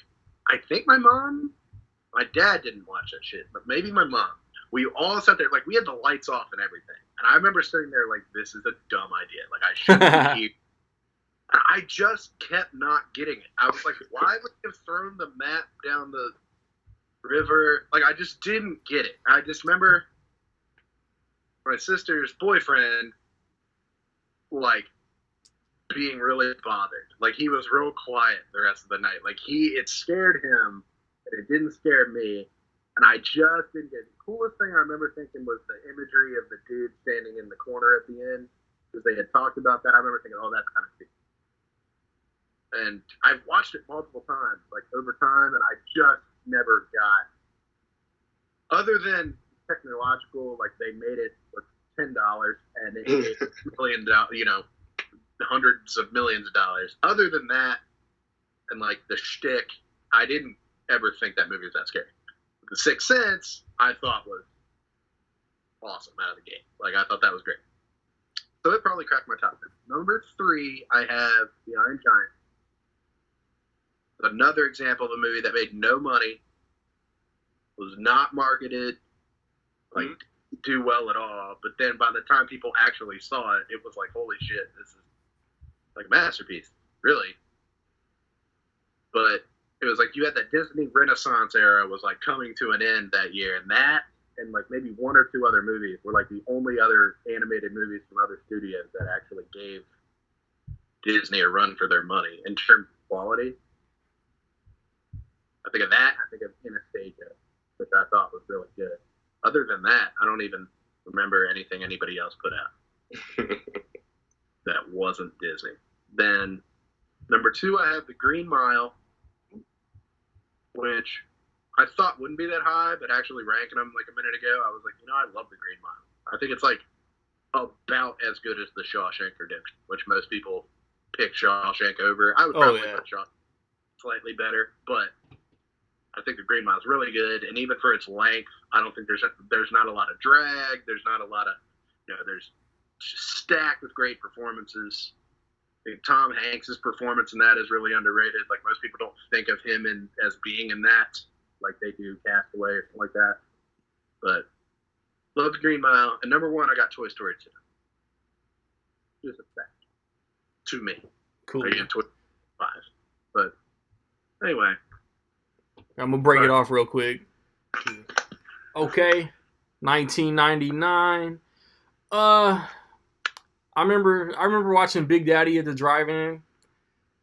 think my dad didn't watch that shit, but maybe my mom. We all sat there, we had the lights off and everything. And I remember sitting there this is a dumb idea. I shouldn't be here. I just kept not getting it. I was like, why would you have thrown the map down the river? I just didn't get it. I just remember my sister's boyfriend, being really bothered. He was real quiet the rest of the night. It scared him, and it didn't scare me. And I just didn't get it. The coolest thing I remember thinking was the imagery of the dude standing in the corner at the end, because they had talked about that. I remember thinking, oh, that's kind of cool. And I've watched it multiple times, over time, and I just never got, other than technological, they made it for $10 and it made $1 million, hundreds of millions of dollars. Other than that, and the shtick, I didn't ever think that movie was that scary. The Sixth Sense, I thought was awesome out of the gate. I thought that was great. So it probably cracked my top 10. Number 3, I have The Iron Giant. Another example of a movie that made no money, was not marketed, do well at all. But then by the time people actually saw it, it was holy shit, this is a masterpiece, really. But it was you had that Disney Renaissance era was coming to an end that year, and that and maybe 1 or 2 other movies were the only other animated movies from other studios that actually gave Disney a run for their money in terms of quality. I think of that. I think of Anastasia, which I thought was really good. Other than that, I don't even remember anything anybody else put out that wasn't Disney. Then number 2, I have The Green Mile, which I thought wouldn't be that high, but actually ranking them a minute ago, I was I love The Green Mile. I think it's about as good as The Shawshank Redemption, which most people pick Shawshank over. I would probably put Shawshank slightly better, but I think The Green Mile is really good, and even for its length, I don't think there's not a lot of drag. There's not a lot of, there's stacked with great performances. I think Tom Hanks' performance in that is really underrated. Most people don't think of him as being in that, like they do Castaway or something like that. But love The Green Mile. And number 1, I got Toy Story 2. is the best to me. Cool. Again, 25. But anyway, I'm gonna break it off real quick. Okay, 1999. I remember watching Big Daddy at the drive-in.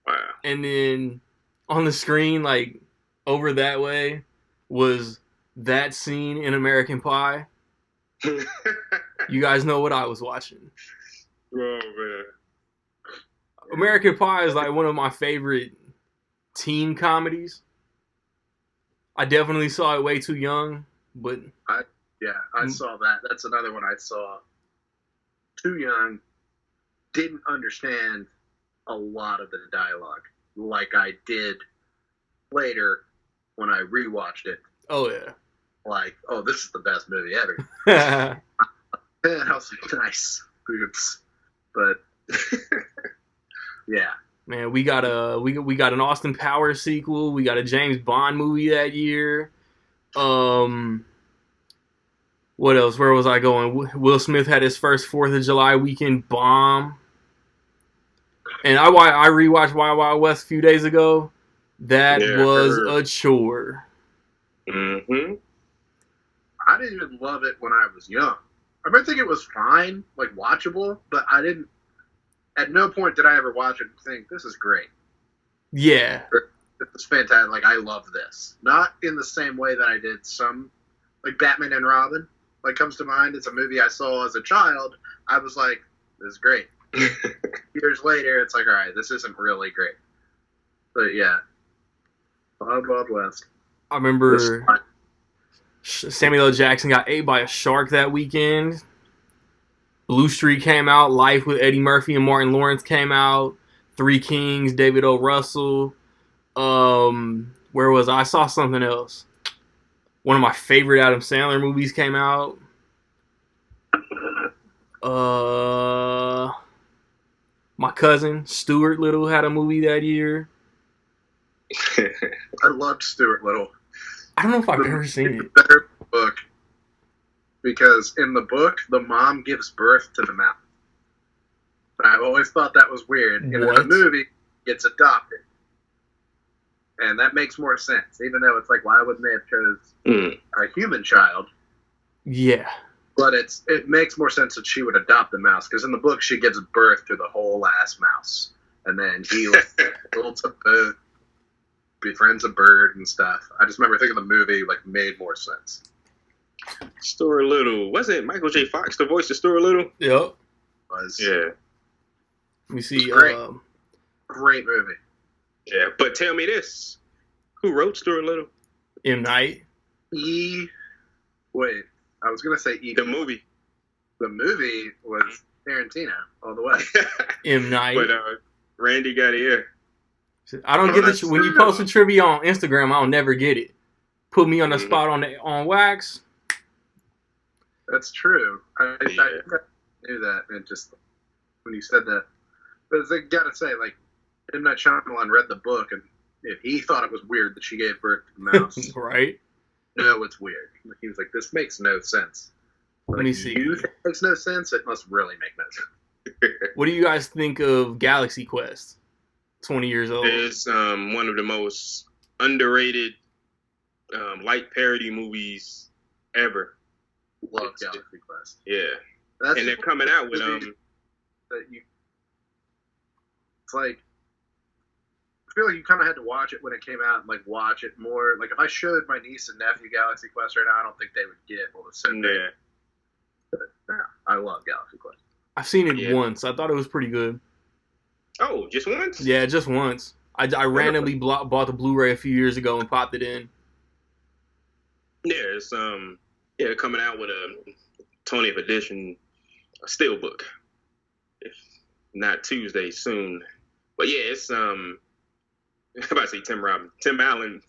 Wow. And then on the screen, like over that way, was that scene in American Pie. You guys know what I was watching. Oh man. American Pie is like one of my favorite teen comedies. I definitely saw it way too young, but I saw that. That's another one I saw too young. Didn't understand a lot of the dialogue like I did later when I rewatched it. oh yeah. Like, oh, this is the best movie ever. And I was like, nice boobs, but yeah. Man, we got an Austin Powers sequel. We got a James Bond movie that year. What else? Where was I going? Will Smith had his first 4th of July weekend bomb. And I rewatched Wild Wild West a few days ago. That was a chore. Mm-hmm. I didn't even love it when I was young. I might think it was fine, like watchable, but I didn't. At no point did I ever watch it and think this is great. Yeah, It's fantastic. Like, I love this. Not in the same way that I did some, like Batman and Robin. Like, comes to mind. It's a movie I saw as a child. I was like, this is great. Years later, it's like, all right, this isn't really great. But yeah, Wild Wild West. I remember Samuel L. Jackson got ate by a shark that weekend. Blue Street came out. Life with Eddie Murphy and Martin Lawrence came out. Three Kings, David O. Russell. Where was I? I saw something else. One of my favorite Adam Sandler movies came out. My cousin Stuart Little had a movie that year. I loved Stuart Little. I don't know if I've ever seen it. Better book, because in the book the mom gives birth to the mouse. But I've always thought that was weird. And in the movie, it's adopted, and that makes more sense. Even though it's like, why wouldn't they have chose a human child? Yeah. But it makes more sense that she would adopt the mouse, because in the book she gives birth to the whole ass mouse, and then he builds a boat, befriends a bird and stuff. I just remember thinking the movie like made more sense. Stuart Little, wasn't Michael J. Fox the voice of Stuart Little? Yep. Yeah. Let me see. Great movie. Yeah, but tell me this: who wrote Stuart Little? M. Night. Wait, I was gonna say E. The movie. The movie was Tarantino all the way. M. Night. But Randy got it. I don't get it. When you post a trivia on Instagram, I'll never get it. Put me on the spot on wax. That's true. I knew that, and just when you said that, but I gotta say, like, M. Night Shyamalan read the book, and if he thought it was weird that she gave birth to the mouse, right? No, it's weird. He was like, "This makes no sense." Like, Let me see. You think it makes no sense? It must really make no sense. What do you guys think of Galaxy Quest? 20 years old. It's one of the most underrated light parody movies ever. Love Galaxy Quest. Yeah, and they're coming out with It's like, I feel like you kind of had to watch it when it came out, and like watch it more. Like, if I showed my niece and nephew Galaxy Quest right now, I don't think they would get what was said. Yeah. But, yeah, I love Galaxy Quest. I've seen it once. I thought it was pretty good. Oh, just once? Yeah, just once. I randomly bought the Blu-ray a few years ago and popped it in. Yeah, it's they're coming out with a 20th edition steelbook. If not Tuesday, soon. But yeah, it's I'm about to say Tim Allen.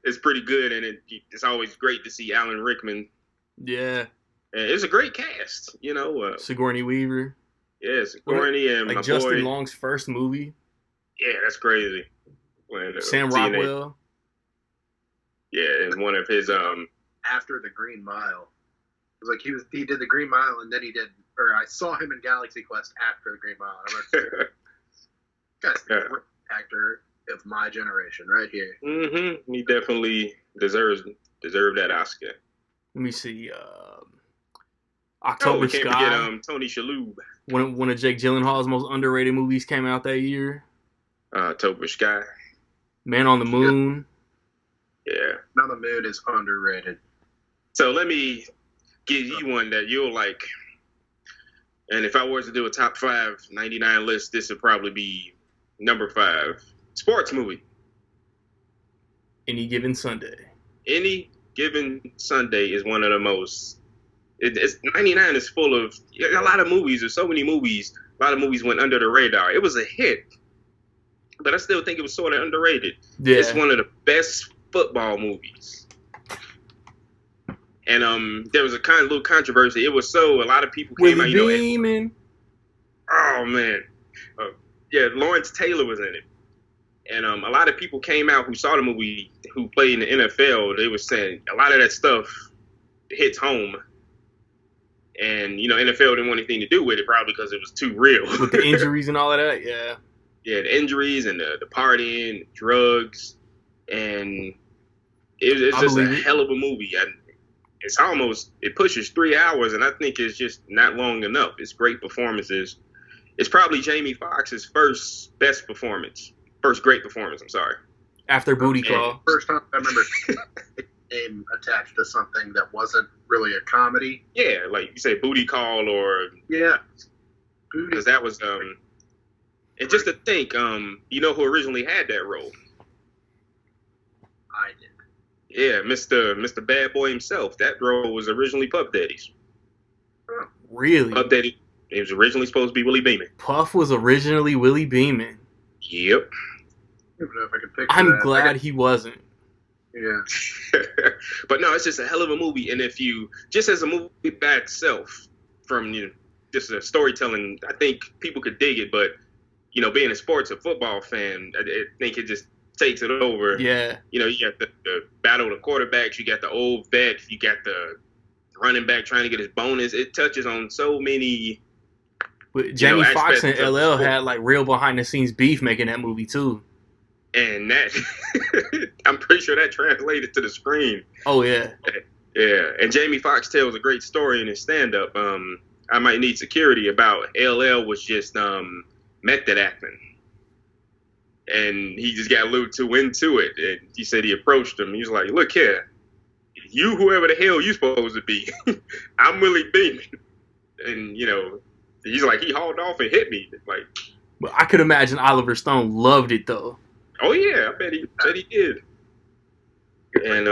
It's pretty good, and it's always great to see Alan Rickman. Yeah. And it's a great cast, you know. Sigourney Weaver. Yeah, Sigourney and like my Justin boy. Long's first movie. Yeah, that's crazy. When, Sam Rockwell. Yeah, and one of his after the Green Mile. It was like he did the Green Mile, and then he did or I saw him in Galaxy Quest after Green Mile. I'm like, guy's the great actor of my generation, right here. Mm-hmm. He definitely deserved that Oscar. Let me see. Oh, October we can't Sky. forget Tony Shalhoub. One of Jake Gyllenhaal's most underrated movies came out that year. October Sky. Man on the Moon. Yeah. Man on the Moon is underrated. So let me give you one that you'll like. And if I was to do a top 5 99 list, this would probably be number 5. Sports movie. Any Given Sunday. Any Given Sunday is one of the most. It's 99 is full of a lot of movies. There's so many movies. A lot of movies went under the radar. It was a hit, but I still think it was sort of underrated. Yeah. It's one of the best football movies. And there was a kind of little controversy. It was so a lot of people came out. You know, Beeman. oh man, yeah, Lawrence Taylor was in it, and a lot of people came out who saw the movie, who played in the NFL. They were saying a lot of that stuff hits home. And, you know, NFL didn't want anything to do with it, probably because it was too real. With the injuries and all of that, yeah. Yeah, the injuries and the partying, the drugs. And it's just a hell of a movie. And it pushes 3 hours, and I think it's just not long enough. It's great performances. It's probably Jamie Foxx's first great performance, I'm sorry. After Booty Call. First time I remember name attached to something that wasn't really a comedy. Yeah, like you say, Booty Call or yeah, because that was and just to think, you know who originally had that role? I did. Yeah, Mr. Bad Boy himself. That role was originally Puff Daddy's. Oh. Really? Puff Daddy. It was originally supposed to be Willie Beeman. Puff was originally Willie Beeman. Yep. I don't know if I can picture I'm that. glad he wasn't. Yeah. But no, it's just a hell of a movie. And if you, just as a movie by itself, from just a storytelling, I think people could dig it. But, you know, being a football fan, I think it just takes it over. Yeah. You know, you got the battle of the quarterbacks, you got the old vet, you got the running back trying to get his bonus. It touches on so many. But Jamie Foxx and aspects LL had like real behind the scenes beef making that movie too. And that, I'm pretty sure that translated to the screen. Oh, yeah. Yeah. And Jamie Foxx tells a great story in his stand-up, I Might Need Security, about LL was just method acting. And he just got a little too into it. And he said he approached him. He was like, look here, you whoever the hell you supposed to be, I'm Willie Beeman. And, you know, he's like, he hauled off and hit me. Like, But I could imagine Oliver Stone loved it though. oh yeah, I bet he did. And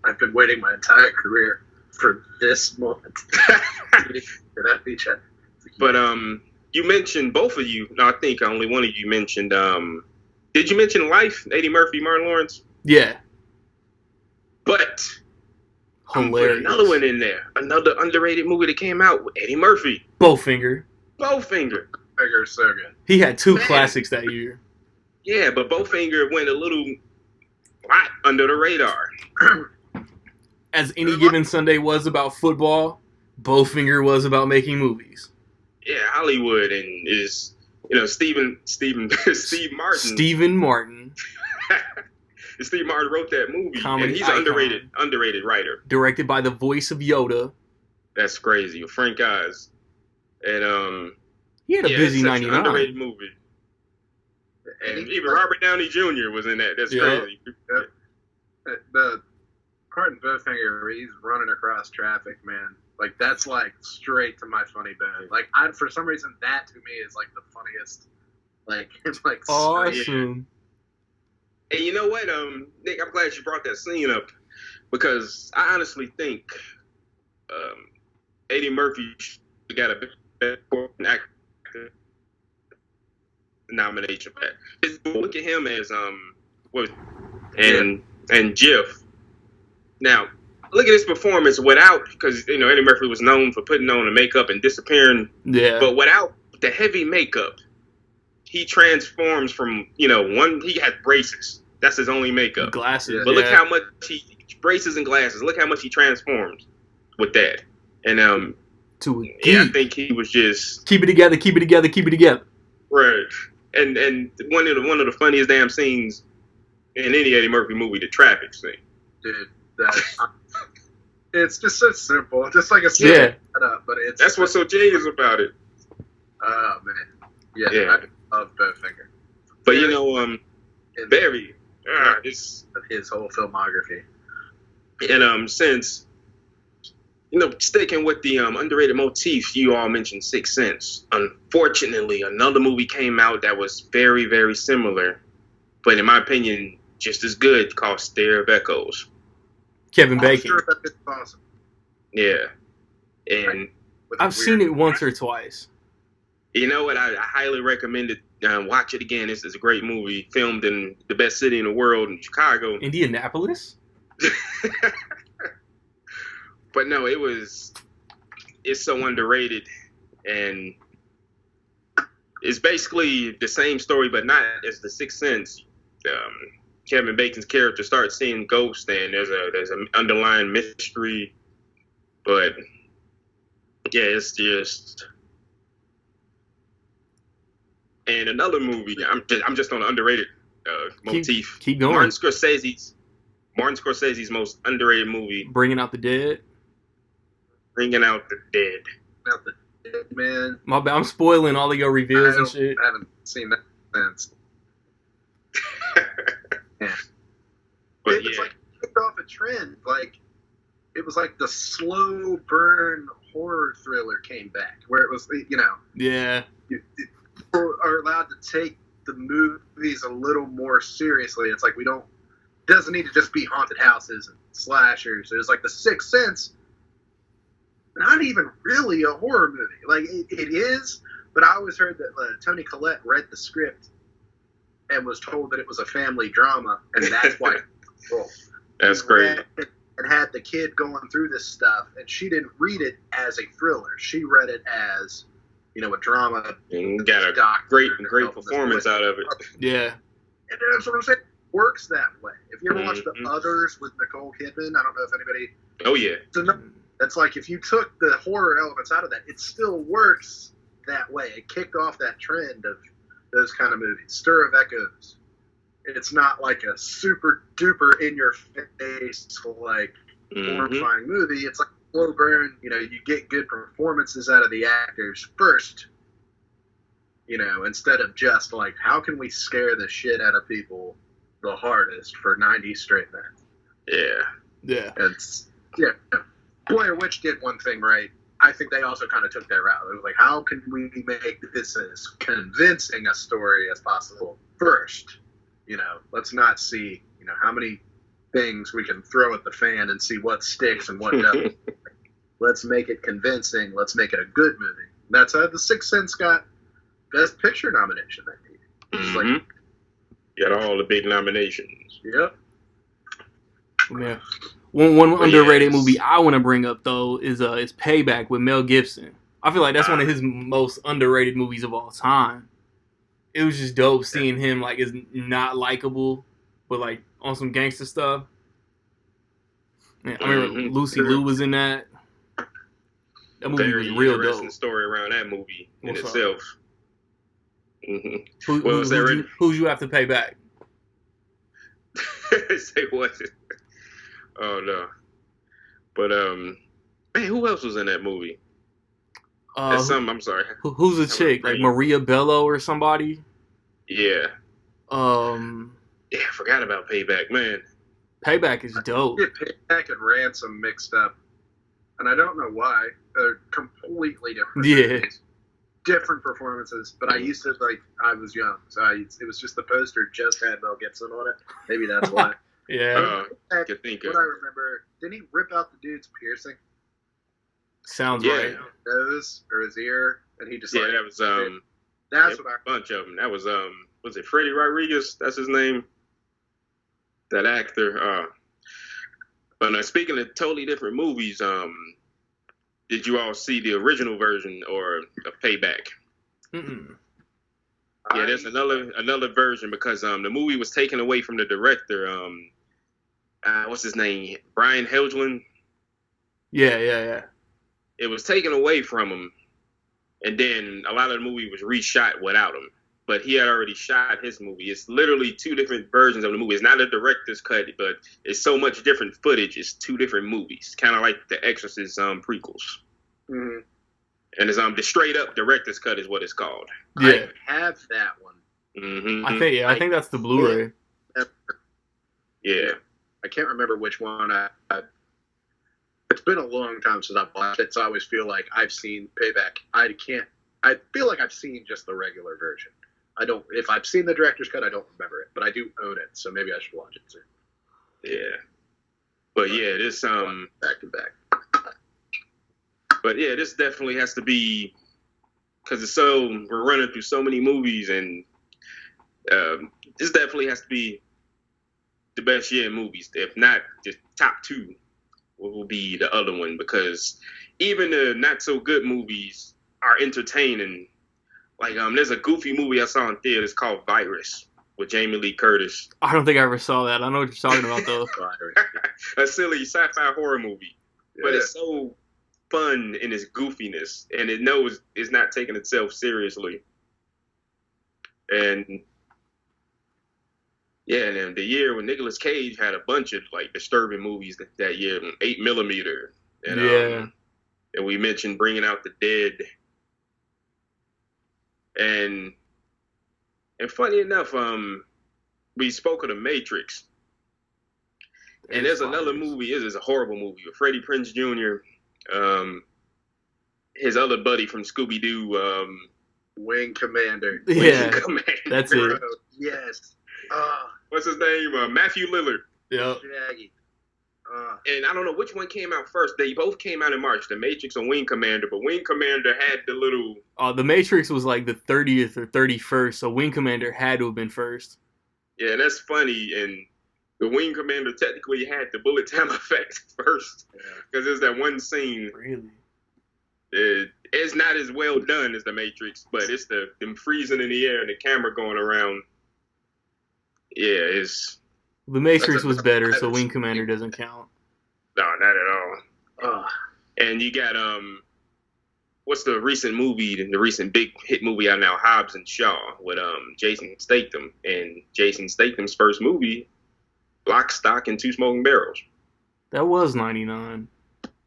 I've been waiting my entire career for this moment. For that feature. But you mentioned, both of you, no, I think only one of you mentioned, did you mention Life, Eddie Murphy, Martin Lawrence? Yeah. But Hilarious. another one in there, another underrated movie that came out with Eddie Murphy. Bowfinger. Figure so good. He had two classics that year. Yeah, but Bowfinger went a lot under the radar. As Any Given Sunday was about football, Bowfinger was about making movies. Yeah, Hollywood and is, you know, Steve Martin. Stephen Martin. Steve Martin wrote that movie, Comedy and he's icon. an underrated writer. Directed by the voice of Yoda. That's crazy, Frank Oz. And He had a busy it's such 99. an underrated movie. And even Robert Downey Jr. was in that. That's crazy. The part in Bowfinger where he's running across traffic, man. Like, that's, like, straight to my funny bone. Like, for some reason, that, to me, is, like, the funniest. Like, it's, like, Awesome. And you know what, Nick, I'm glad you brought that scene up, because I honestly think Eddie Murphy got a best actor nomination for that. Look at him as and Jeff. Now, look at his performance without, because you know Eddie Murphy was known for putting on the makeup and disappearing. Yeah. But without the heavy makeup, he transforms from, you know, he had braces. That's his only makeup. Glasses. But look how much braces and glasses. Look how much he transforms with that. And to a Yeah, I geek. think he was just Keep it together, keep it together, keep it together. right. And one of the funniest damn scenes in any Eddie Murphy movie, the traffic scene. Dude, it's just so simple. Just like a Yeah. setup, but it's That's what's so genius about it. Oh man. Yeah. Yeah. I love Bowfinger. But you know, Barry, this Of his whole filmography. and since sticking with the underrated motif, you all mentioned Sixth Sense. Unfortunately, another movie came out that was very, very similar, but in my opinion, just as good, called Stare of Echoes. Kevin I'm Bacon. sure that it's awesome. Yeah, and I've seen it once or twice. you know what? I highly recommend it. Watch it again. This is a great movie, filmed in the best city in the world, in Chicago. Indianapolis? But no, it's so underrated, and it's basically the same story, but not as the Sixth Sense. Kevin Bacon's character starts seeing ghosts, and there's an underlying mystery. But yeah, it's just. And another movie, I'm just on an underrated motif. Keep going. Martin Scorsese's most underrated movie, Bringing Out the Dead. Bringing Out the Dead. Not the man. My bad. I'm spoiling all of your reviews and shit. I haven't seen that since. Yeah. But It's like it kicked off a trend. Like it was like the slow burn horror thriller came back, where it was Yeah. people are allowed to take the movies a little more seriously. It's like doesn't need to just be haunted houses and slashers. There's like the Sixth Sense. Not even really a horror movie. Like it is, but I always heard that Toni Collette read the script and was told that it was a family drama, and that's why. That's great. And had the kid going through this stuff, and she didn't read it as a thriller. She read it as, a drama. And got a great performance out of it. Yeah. And that's what I'm saying. It works that way. If you ever watch The Others with Nicole Kidman, I don't know if anybody. Oh yeah. It's like if you took the horror elements out of that, it still works that way. It kicked off that trend of those kind of movies. Stir of Echoes. It's not like a super duper in your face like horrifying movie. It's like a slow burn. You get good performances out of the actors first. Instead of just like, how can we scare the shit out of people the hardest for 90s straight men? Yeah. Yeah. Blair Witch did one thing right. I think they also kind of took that route. It was like, how can we make this as convincing a story as possible first? Let's not see, how many things we can throw at the fan and see what sticks and what doesn't. Let's make it convincing. Let's make it a good movie. That's how The Sixth Sense got Best Picture nomination that year. Got all the big nominations. Yep. Yeah. One underrated movie I want to bring up though is Payback with Mel Gibson. I feel like that's one of his most underrated movies of all time. It was just dope seeing him like is not likable, but like on some gangster stuff. Man, I remember Lucy Liu was in that. That movie was real interesting dope. Story around that movie in itself. Who's you have to pay back? Say what? Oh no. But man, who else was in that movie? I'm sorry. Who's the chick? Like Maria Bello or somebody? Yeah. Yeah, I forgot about Payback, man. Payback is dope. Get Payback and Ransom mixed up, and I don't know why. They're completely different. Yeah. Movies. Different performances, but I used to I was young, so it was just the poster just had Mel Gibson on it. Maybe that's why. Yeah. What I remember, didn't he rip out the dude's piercing? Sounds right. His nose or his ear, and he just that was that's what a bunch of them. That was it Freddie Rodriguez? That's his name. That actor. But speaking of totally different movies, did you all see the original version or a Payback? Mm-mm. Yeah, there's another version because the movie was taken away from the director. What's his name? Brian Helgeland. Yeah. it was taken away from him, and then a lot of the movie was reshot without him. But he had already shot his movie. It's literally two different versions of the movie. It's not a director's cut, but it's so much different footage. It's two different movies, kind of like the Exorcist prequels. Mm-hmm. And it's the straight up director's cut is what it's called. Yeah, I have that one. Mm-hmm. I think that's the Blu-ray. Yeah. I can't remember which one. It's been a long time since I've watched it, so I always feel like I've seen Payback. I feel like I've seen just the regular version. If I've seen the director's cut, I don't remember it, but I do own it, so maybe I should watch it soon. Yeah. But yeah, this back to back. But yeah, this definitely has to be, because we're running through so many movies, and this definitely has to be the best year in movies. If not, the top two will be the other one, because even the not so good movies are entertaining. Like there's a goofy movie I saw in theaters called Virus with Jamie Lee Curtis. I don't think I ever saw that. I know what you're talking about though. A silly sci-fi horror movie, but Yeah. it's so fun in its goofiness, and it knows it's not taking itself seriously. And yeah, and then the year when Nicolas Cage had a bunch of like disturbing movies that year, 8mm, and Yeah. and we mentioned Bringing Out the Dead, and funny enough, we spoke of The Matrix, and there's another movie. It is a horrible movie with Freddie Prinze Jr., his other buddy from Scooby Doo, Wing Commander. Yeah, Wing Commander. that's it. Yes. What's his name? Matthew Lillard. Yep. Shaggy. And I don't know which one came out first. They both came out in March, The Matrix and Wing Commander. But Wing Commander had the little... The Matrix was like the 30th or 31st, so Wing Commander had to have been first. Yeah, that's funny. And the Wing Commander technically had the bullet time effect first. Because there's that one scene. Really? It's not as well done as The Matrix, but it's them freezing in the air and the camera going around. Yeah, it's... The Matrix was better, so Wing Commander doesn't count. No, not at all. Uh, And you got what's the recent movie, the recent big hit movie out now, Hobbs and Shaw, with Jason Statham, and Jason Statham's first movie, Lock, Stock, and Two Smoking Barrels. That was 99.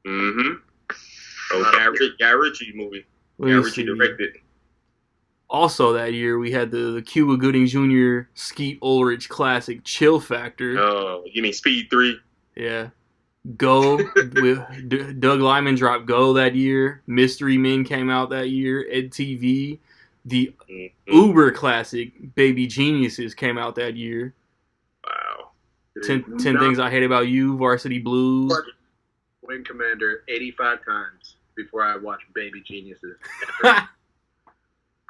Mm-hmm. Oh, Guy Ritchie movie. Guy Ritchie directed. Also that year, we had the Cuba Gooding Jr. Skeet Ulrich classic Chill Factor. Oh, you mean Speed 3? Yeah. Go. with Doug Liman dropped Go that year. Mystery Men came out that year. Ed TV. The Uber classic Baby Geniuses came out that year. Wow. 10 Things I Hate About You, Varsity Blues. Wing Commander 85 times before I watched Baby Geniuses.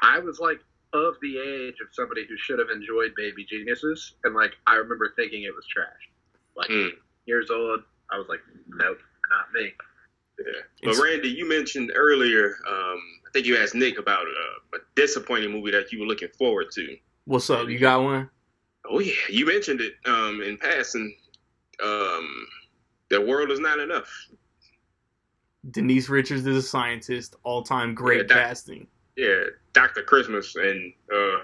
I was like of the age of somebody who should have enjoyed Baby Geniuses, and like I remember thinking it was trash. Like years old, I was like, nope, not me. Yeah. But Randy, you mentioned earlier, I think you asked Nick about a disappointing movie that you were looking forward to. What's up? You got one? Oh yeah, you mentioned it in passing. The World Is Not Enough. Denise Richards is a scientist. All-time great casting. Yeah, Dr. Christmas, and oh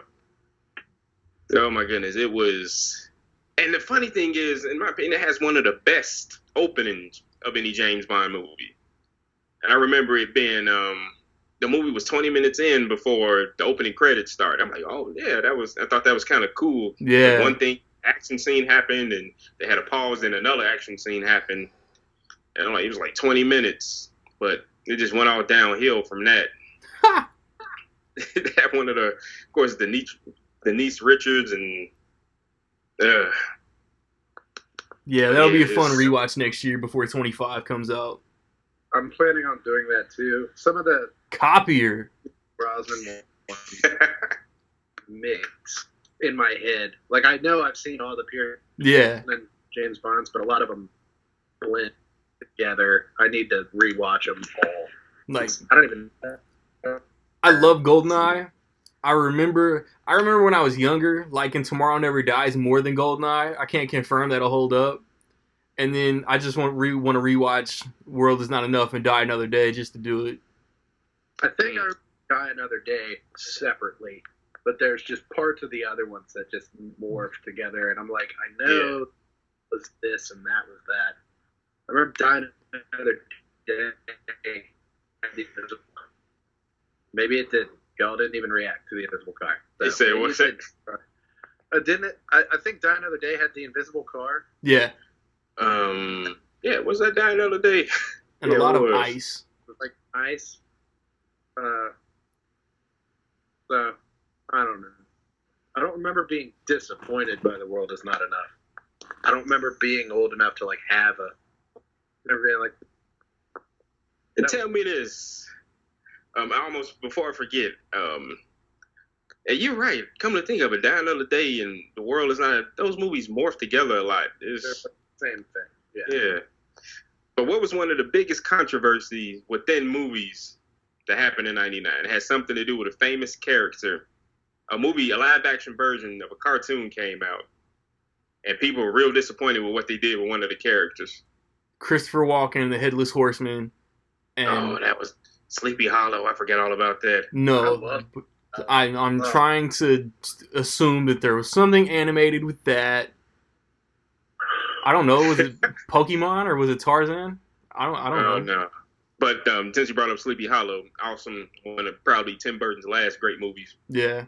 my goodness, it was. And the funny thing is, in my opinion, it has one of the best openings of any James Bond movie. And I remember it being the movie was 20 minutes in before the opening credits started. I'm like, oh yeah, I thought that was kind of cool. Yeah. One thing, action scene happened, and they had a pause, and another action scene happened, and it was like 20 minutes, but it just went all downhill from that. That one of of course, Denise Richards, and yeah, that'll be a fun rewatch next year before 25 comes out. I'm planning on doing that too. Some of the Copier Brosnan mix in my head. Like I know I've seen all the Pierce and James Bonds, but a lot of them blend together. I need to rewatch them all. Like I don't even. I love GoldenEye. I remember when I was younger, liking Tomorrow Never Dies more than GoldenEye. I can't confirm that'll hold up. And then I just want to rewatch World Is Not Enough and Die Another Day just to do it. I think I Die Another Day separately, but there's just parts of the other ones that just morph together, and I'm like, I know it was this and that was that. I remember Die Another Day. Maybe it didn't. Y'all didn't even react to the invisible car. They say what's it? Didn't it? I think Die Another Day had the invisible car. Yeah. Yeah, was that Die Another Day? And a lot of ice. It was like ice. So, I don't know. I don't remember being disappointed by The World Is Not Enough. I don't remember being old enough to, like, have a... Never been like... And tell me this. I almost, before I forget, and you're right. Come to think of it, Die Another Day and The World Is Not... Those movies morph together a lot. They're the same thing. Yeah. But what was one of the biggest controversies within movies that happened in '99? It had something to do with a famous character. A live-action version of a cartoon came out, and people were real disappointed with what they did with one of the characters. Christopher Walken, the Headless Horseman. And that was Sleepy Hollow. I forget all about that. No, I'm trying to assume that there was something animated with that. I don't know. Was it Pokemon or was it Tarzan? I don't know. No. But since you brought up Sleepy Hollow, awesome, one of probably Tim Burton's last great movies. Yeah.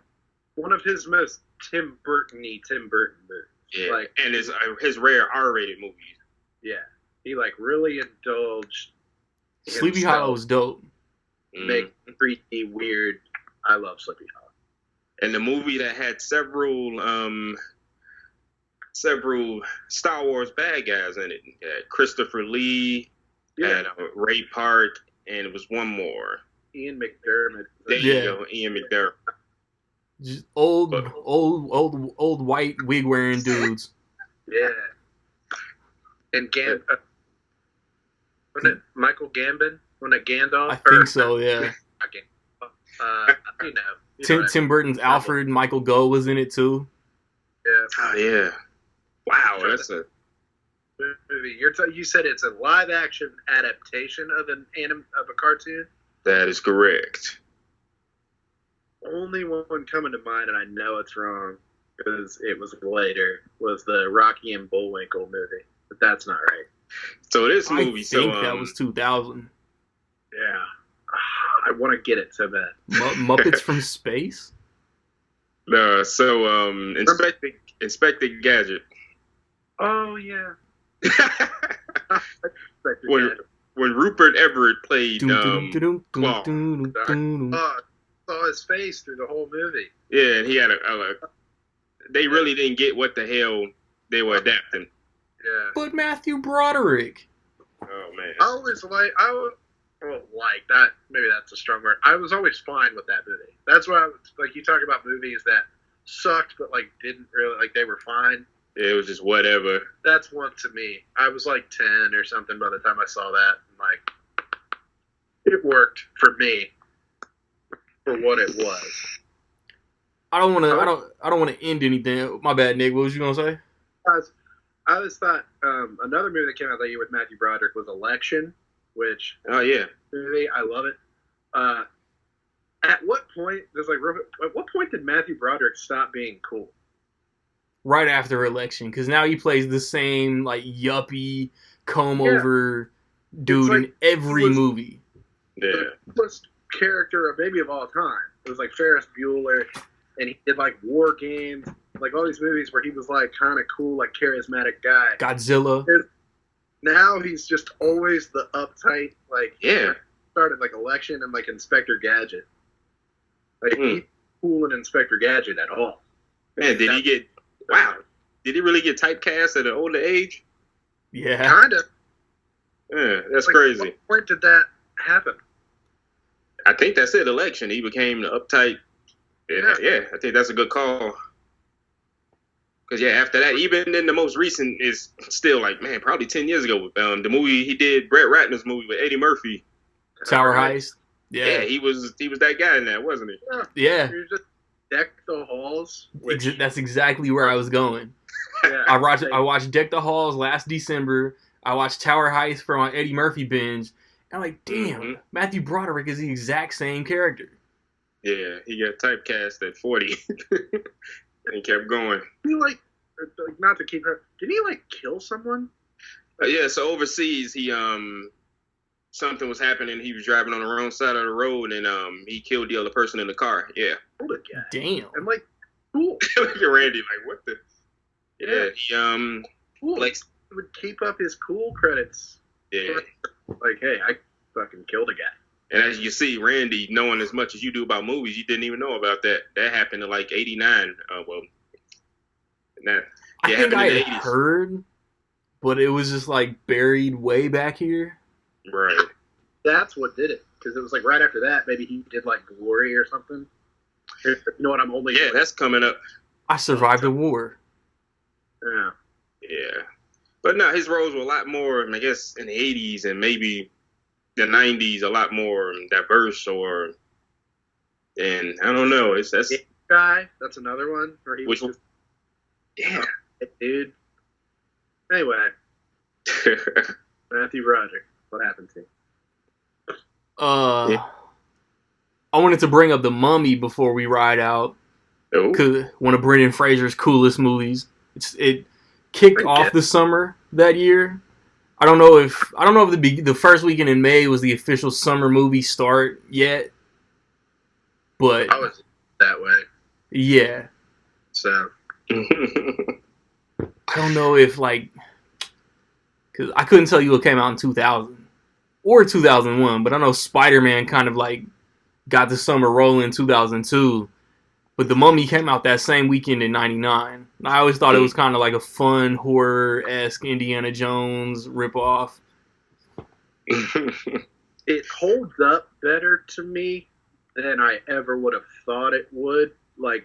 One of his most Tim Burton-y movies. Yeah. And his rare R-rated movies. Yeah. He really indulged. Sleepy Hollow was dope. Make creepy, weird. I love Sleepy Hollow. And the movie that had several Star Wars bad guys in it. Christopher Lee, had Ray Park, and it was one more. Ian McDermott. There you go, Ian McDermott. Just old white wig wearing dudes. Yeah. And Michael Gambon? When it Gandalf? I think so, yeah. Tim Burton's Alfred, Michael Gough was in it too. Yeah. Oh yeah. Wow, that's a movie. You said it's a live action adaptation of a cartoon? That is correct. Only one coming to mind, and I know it's wrong because it was later, was the Rocky and Bullwinkle movie. But that's not right. So this movie, I think that was 2000. Yeah. I want to get it so bad. Muppets from Space? Inspector Gadget. Oh, yeah. when Rupert Everett played Claw. Saw his face through the whole movie. Yeah, and he had they really didn't get what the hell they were adapting. Yeah. But Matthew Broderick. Oh man. That. Maybe that's a strong word. I was always fine with that movie. That's why I was you talk about movies that sucked, but didn't really they were fine. Yeah, it was just whatever. That's one to me. I was 10 or something by the time I saw that. And, it worked for me for what it was. I don't want to end anything. My bad, Nick. What was you gonna say? I just thought another movie that came out that year with Matthew Broderick was Election, which movie, I love it. At what point did Matthew Broderick stop being cool? Right after Election, because now he plays the same yuppie comb over dude in every movie. Yeah, the coolest character maybe of all time. It was Ferris Bueller, and he did War Games, all these movies where he was kind of cool, charismatic guy. Godzilla. Now he's just always the uptight, started Election and Inspector Gadget. He's cool in Inspector Gadget at all. Man, did he really get typecast at an older age? Yeah. Kind of. Yeah, that's crazy. What point did that happen? I think that's it, Election. He became the uptight. Yeah, I think that's a good call. Because, after that, even in the most recent is still probably 10 years ago. The movie he did, Brett Ratner's movie with Eddie Murphy. Tower Heist. Yeah, he was that guy in that, wasn't he? Yeah. He just decked the halls. That's exactly where I was going. Yeah, I watched Deck the Halls last December. I watched Tower Heist for my Eddie Murphy binge. And I'm like, damn, Matthew Broderick is the exact same character. Yeah, he got typecast at 40 and kept going. He like not to keep her. Did he like kill someone? Yeah, so overseas, he something was happening. He was driving on the wrong side of the road, and he killed the other person in the car. Yeah. Killed a guy. Damn. And like, cool. Look at Randy, like what the? Yeah, he Cool. like He would keep up his cool credits. yeah. Like, hey, I fucking killed a guy. And as you see, Randy, knowing as much as you do about movies, you didn't even know about that. That happened in like '89. I think I had heard, but it was just like buried way back here. Right. That's what did it. Because it was like right after that, maybe he did like Glory or something. You know what? I'm only. Yeah, that's coming up. I survived a war. Yeah. Yeah. But no, his roles were a lot more, I guess, in the '80s and maybe the '90s, a lot more diverse. And I don't know. That's Guy. That's another one where he which was just, yeah, dude. Anyway, Matthew Broderick. What happened to him? I wanted to bring up The Mummy before we ride out. Oh. Cause one of Brendan Fraser's coolest movies. It kicked off the summer that year. I don't know if the first weekend in May was the official summer movie start yet, but I was that way. Yeah. So I don't know if because I couldn't tell you what came out in 2000 or 2001, but I know Spider-Man kind of got the summer rolling in 2002. But The Mummy came out that same weekend in '99. I always thought it was kind of like a fun horror-esque Indiana Jones ripoff. it holds up better to me than I ever would have thought it would. I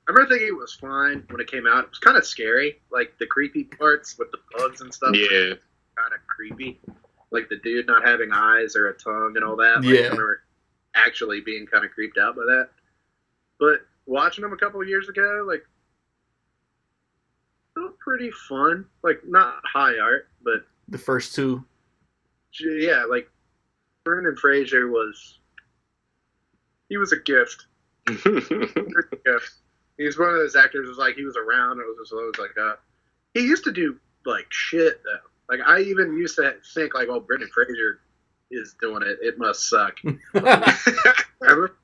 remember thinking it was fine when it came out. It was kind of scary, like the creepy parts with the bugs and stuff. Yeah, kind of creepy, like the dude not having eyes or a tongue and all that. Yeah, I remember actually being kind of creeped out by that. But watching them a couple of years ago, they were pretty fun. Not high art, but the first two. Yeah, Brendan Fraser was a gift. He's one of those actors who's he was around. It was just always he used to do shit though. I even used to think Brendan Fraser is doing it. It must suck. I remember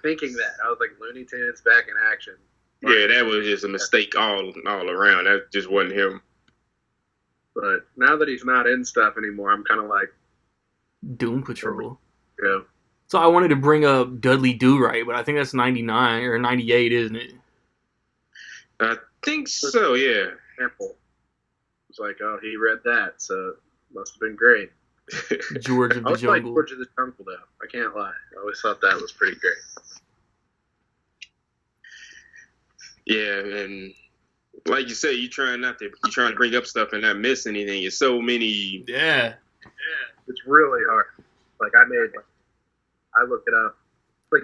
thinking that. I was Looney Tunes back in action. Yeah, that was just a mistake all around. That just wasn't him. But now that he's not in stuff anymore, I'm kind of Doom Patrol. Yeah. So I wanted to bring up Dudley Do-Right, but I think that's 99 or 98, isn't it? I think so, yeah. Ample. It's he read that, so it must have been great. George of the Jungle. George of the Jungle, though. I can't lie. I always thought that was pretty great. Yeah, and like you say, you're trying to bring up stuff and not miss anything. It's so many. Yeah. It's really hard. I looked it up.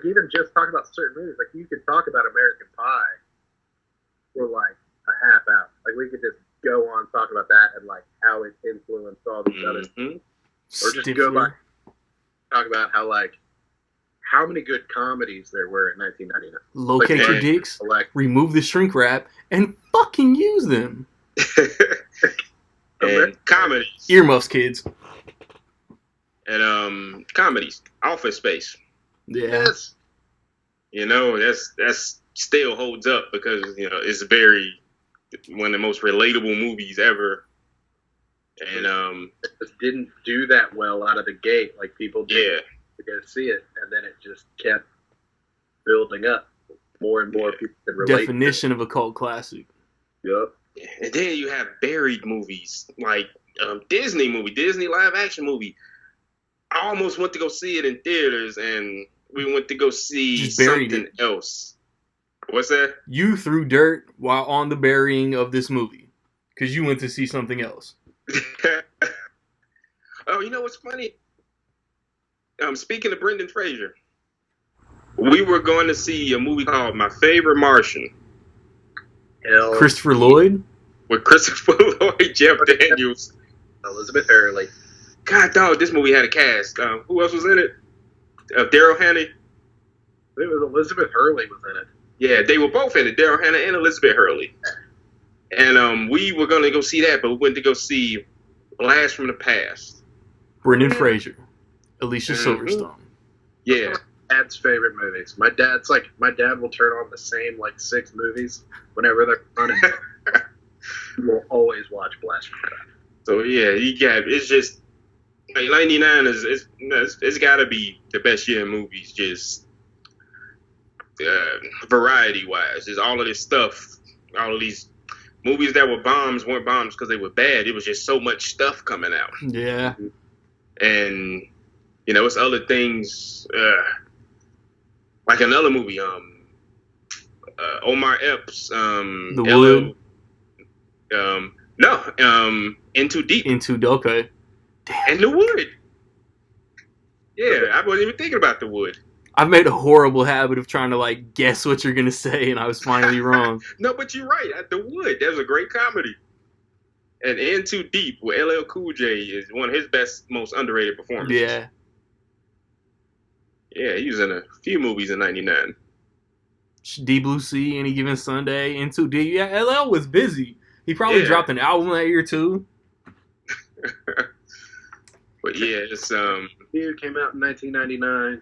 Even just talking about certain movies, you could talk about American Pie for a half hour. We could just go on talk about that and how it influenced all these other things. Or just go back, talk about how many good comedies there were in 1999. Locate your dicks, remove the shrink wrap, and fucking use them. And comedies. Earmuffs, kids. And comedies. Office Space. Yeah. Yes. That's still holds up because, it's very one of the most relatable movies ever. And it just didn't do that well out of the gate. People did to go see it, and then it just kept building up. More and more people could relate. Definition of a cult classic. Yep. And then you have buried movies Disney live action movie. I almost went to go see it in theaters, and we went to go see something else. What's that? You threw dirt while on the burying of this movie because you went to see something else. Oh, you know what's funny? Speaking of Brendan Fraser, we were going to see a movie called My Favorite Martian. Hell, Christopher Lloyd. with Christopher Lloyd, Jeff Daniels, Elizabeth Hurley. God, dog, this movie had a cast. Who else was in it? Daryl Hannah. It was Elizabeth Hurley was in it. Yeah, they were both in it. Daryl Hannah and Elizabeth Hurley. And we were gonna go see that, but we went to go see Blast from the Past. Brendan Fraser. Alicia Silverstone. Yeah. My dad's favorite movies. My dad will turn on the same like 6 movies whenever they're running. He will always watch Blast from the Past. So yeah, it's just like 99 it's got to be the best year in movies, just variety wise. There's all of this stuff, all of these movies that were bombs weren't bombs because they were bad. It was just so much stuff coming out. Yeah. And it's other things like another movie, Omar Epps, The Wood. Into Deep. Okay. Damn. And The Wood. Yeah, I wasn't even thinking about The Wood. I've made a horrible habit of trying to like guess what you're gonna say, and I was finally wrong. No, but you're right. The Wood. That was a great comedy. And In Too Deep with LL Cool J is one of his best, most underrated performances. Yeah. Yeah, he was in a few movies in '99. Deep Blue Sea, Any Given Sunday, Into Deep. Yeah, LL was busy. He probably dropped an album that year too. But yeah, it's It came out in 1999,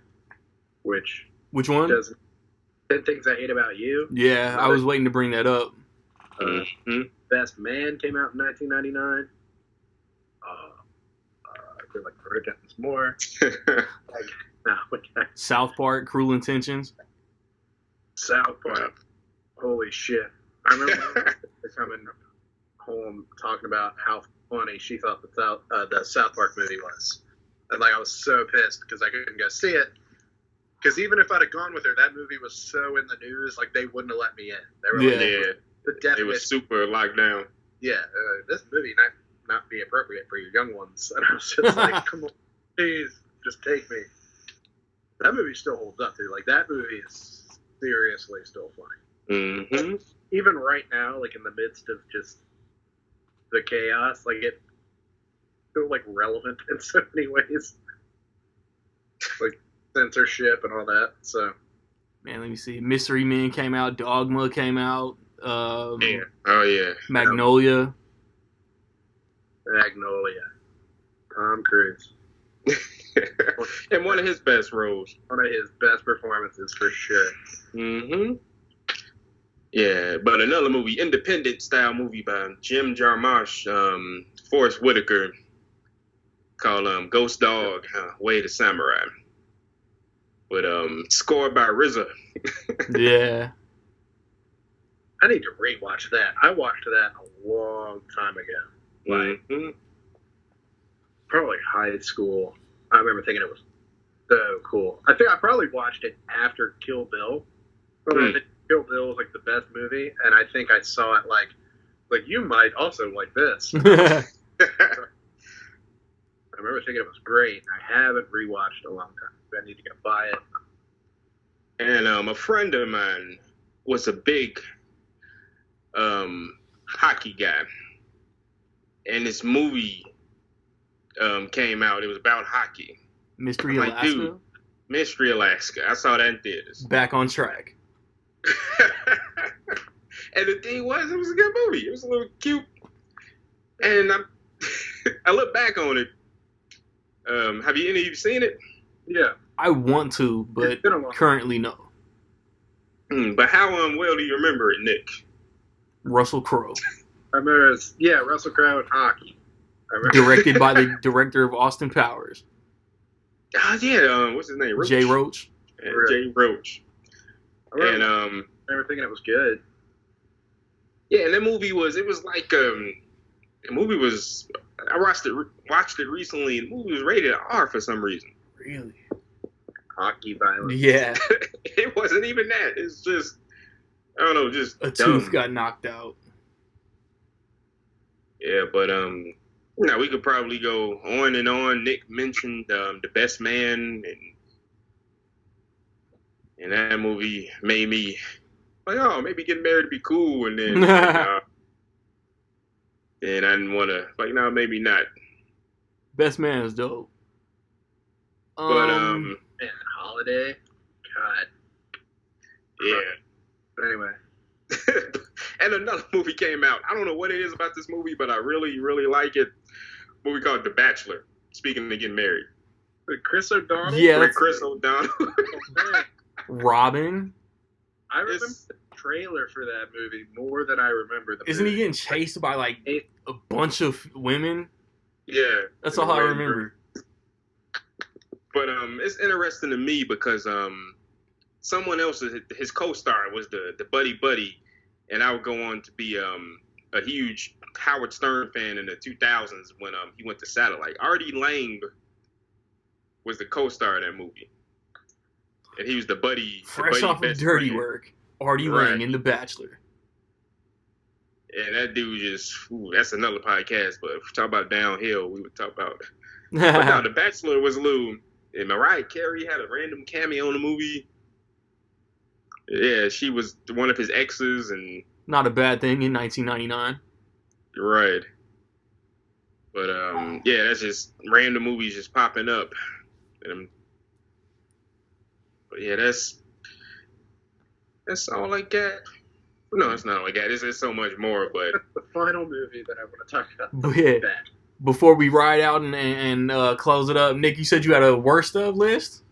which one? 10 Things I Hate About You. Yeah, I was waiting to bring that up. Best Man came out in 1999. I feel like I heard that once more. South Park, Cruel Intentions. South Park. Holy shit. I remember coming home talking about how funny she thought the South Park movie was. And like I was so pissed because I couldn't go see it. Because even if I'd have gone with her, that movie was so in the news, like they wouldn't have let me in. They were it was super locked down. Yeah, this movie not be appropriate for your young ones. And I was just like, come on, please, just take me. That movie still holds up, dude. Like, that movie is seriously still funny. Mm-hmm. Even right now, like, in the midst of just the chaos, like, it feels, like, relevant in so many ways. Like, censorship and all that, so. Man, let me see. Mystery Men came out. Dogma came out. Oh, yeah. Magnolia. Tom Cruise. And one of his best roles. One of his best performances, for sure. Mm-hmm. Yeah, but another movie, independent-style movie by Jim Jarmusch, Forrest Whitaker, called Ghost Dog, Way to Samurai. But scored by RZA. Yeah. I need to rewatch that. I watched that a long time ago. Like, probably high school. I remember thinking it was so cool. I think I probably watched it after Kill Bill. I think Kill Bill was like the best movie, and I think I saw it like you might also like this. I remember thinking it was great. I haven't rewatched it in a long time. I need to go buy it. And a friend of mine was a big hockey guy, and this movie came out. It was about hockey. Mystery Alaska? Mystery Alaska. I saw that in theaters. Back on track. And the thing was, it was a good movie. It was a little cute. And I look back on it. Have any of you seen it? Yeah. I want to, but currently no. But how well do you remember it, Nick? Russell Crowe. I remember Russell Crowe in hockey. Directed by the director of Austin Powers. What's his name? Roach? Jay Roach. Jay Roach. I remember thinking it was good. Yeah, and that movie was I watched it recently, and the movie was rated R for some reason. Really? Hockey violence. Yeah. It wasn't even that. It's just, I don't know, just a dumb. tooth got knocked out. Yeah, but we could probably go on and on. Nick mentioned The Best Man, and that movie made me Like, oh, maybe getting married would be cool, and then and I didn't want to. Like, no, maybe not. Best Man is dope. But Man, Holiday. God. yeah. But anyway. And another movie came out. I don't know what it is about this movie, but I really, really like it. A movie called The Bachelor. Speaking of getting married. With Chris O'Donnell? Yeah, With Chris O'Donnell. Robin. I remember the trailer for that movie more than I remember the movie. Isn't he getting chased by like a bunch of women? Yeah. That's all I remember. But it's interesting to me because someone else, his co-star was the buddy, and I would go on to be a huge Howard Stern fan in the 2000s when he went to Satellite. Artie Lang was the co-star of that movie, and he was the buddy. Fresh off of Dirty Work, Artie Lang in The Bachelor. And that dude that's another podcast, but if we talk about downhill, we would talk about. But now The Bachelor was a little. And Mariah Carey had a random cameo in the movie. Yeah, she was one of his exes, and not a bad thing in 1999. Right. But yeah, that's just random movies just popping up. But yeah, that's all I got. No, it's not all I got. It's so much more, but that's the final movie that I want to talk about. But yeah, before we ride out and close it up, Nick, you said you had a worst of list?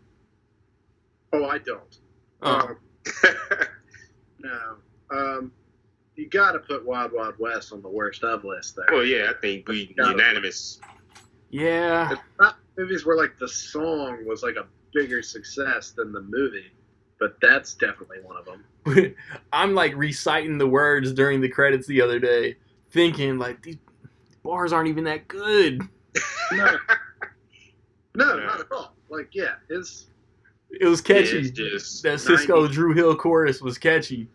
Oh, I don't. Oh. No. You got to put Wild Wild West on the worst of list there. Well, yeah, I think we unanimous. Yeah. It's not movies where like the song was like a bigger success than the movie, but that's definitely one of them. I'm like reciting the words during the credits the other day, thinking like these bars aren't even that good. No, not at all. Like, yeah, it was catchy. Just that Cisco Drew Hill chorus was catchy.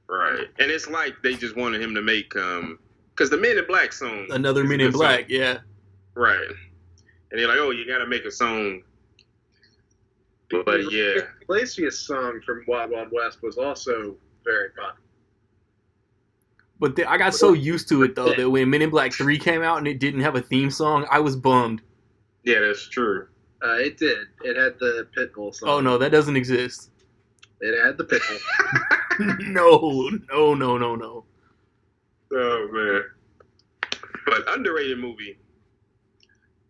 Right. And it's like they just wanted him to make, because the Men in Black song. Another Men in Black, yeah. Right. And they're like, oh, you got to make a song. But yeah. Iglesias' song from Wild Wild West was also very popular. But I got so used to it, though, that when Men in Black 3 came out and it didn't have a theme song, I was bummed. Yeah, that's true. It did. It had the Pitbull song. Oh, no, that doesn't exist. It had the Pitbull. No. Oh, man. But underrated movie.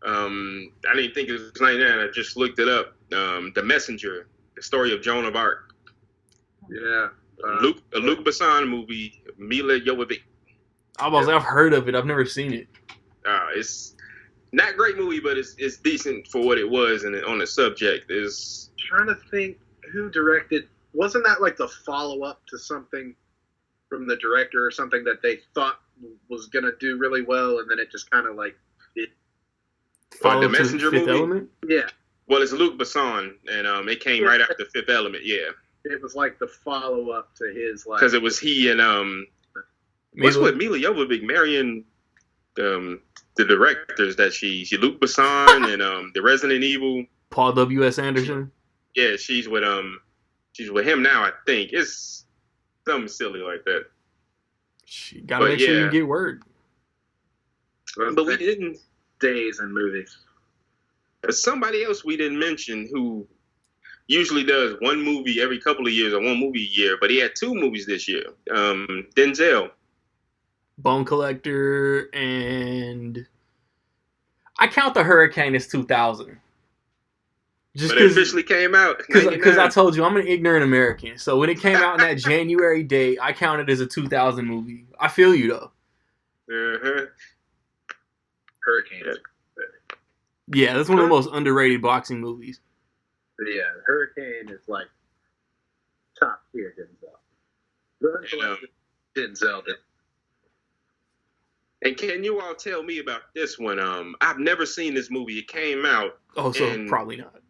I didn't think it was 99. I just looked it up. The Messenger, the story of Joan of Arc. Yeah. A Luc Besson movie, Mila Jovovich. I've heard of it. I've never seen it. It's not a great movie, but it's decent for what it was, and on the subject is. Trying to think who directed. Wasn't that like the follow-up to something from the director or something that they thought was going to do really well, and then it just kind of like it. The Messenger Fifth movie? Element? Yeah. Well, it's Luc Besson, and it came right after Fifth Element, yeah. It was like the follow-up to his, like... Because it was he and, what's with Mila Jovovich marrying the directors that she Luc Besson and the Resident Evil. Paul W.S. Anderson? Yeah, she's with him now, I think. It's something silly like that. She gotta make sure you get word. But we didn't... Days and movies. But somebody else we didn't mention who usually does one movie every couple of years or one movie a year, but he had two movies this year. Denzel. Bone Collector, and I count The Hurricane as 2000. Just but it officially came out. Because I told you, I'm an ignorant American. So when it came out in that January date, I count it as a 2000 movie. I feel you, though. Uh-huh. Hurricane. Yeah, that's one of the most underrated boxing movies. Yeah, Hurricane is like top tier Denzel. Denzel did. And can you all tell me about this one? I've never seen this movie. It came out. Oh, so probably not.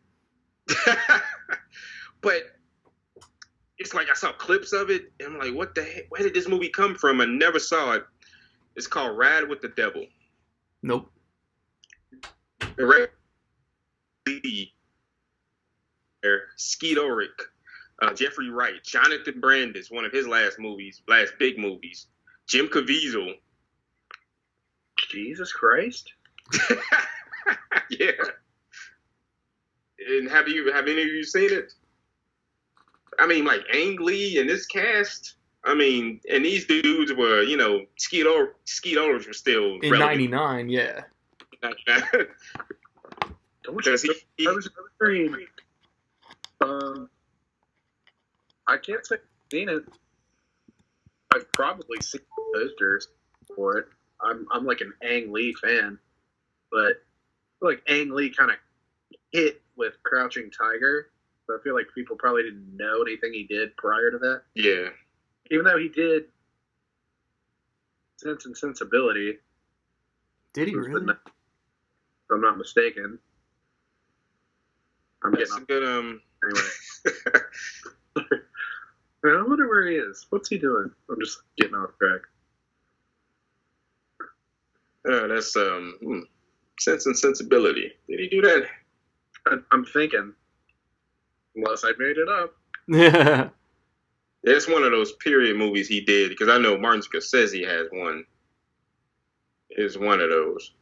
But it's like I saw clips of it, and I'm like, what the heck? Where did this movie come from? I never saw it. It's called Ride with the Devil. Nope. Skeet Ulrich. Jeffrey Wright, Jonathan Brandis, one of his last big movies. Jim Caviezel. Jesus Christ. Yeah. And have any of you seen it? I mean, like Ang Lee and this cast. I mean, and these dudes were, Skeet Ulrich was still in relevant. '99, yeah. I can't say I've seen it. I've probably seen posters for it. I'm like an Ang Lee fan, but I feel like Ang Lee kind of hit with Crouching Tiger. So I feel like people probably didn't know anything he did prior to that. Yeah. Even though he did Sense and Sensibility. Did he really? If I'm not mistaken. That's a good Anyway. I wonder where he is. What's he doing? I'm just getting off track. That's Sense and Sensibility. Did he do that? I'm thinking, unless I made it up. Yeah. It's one of those period movies he did, because I know Martin Scorsese has one. Is one of those.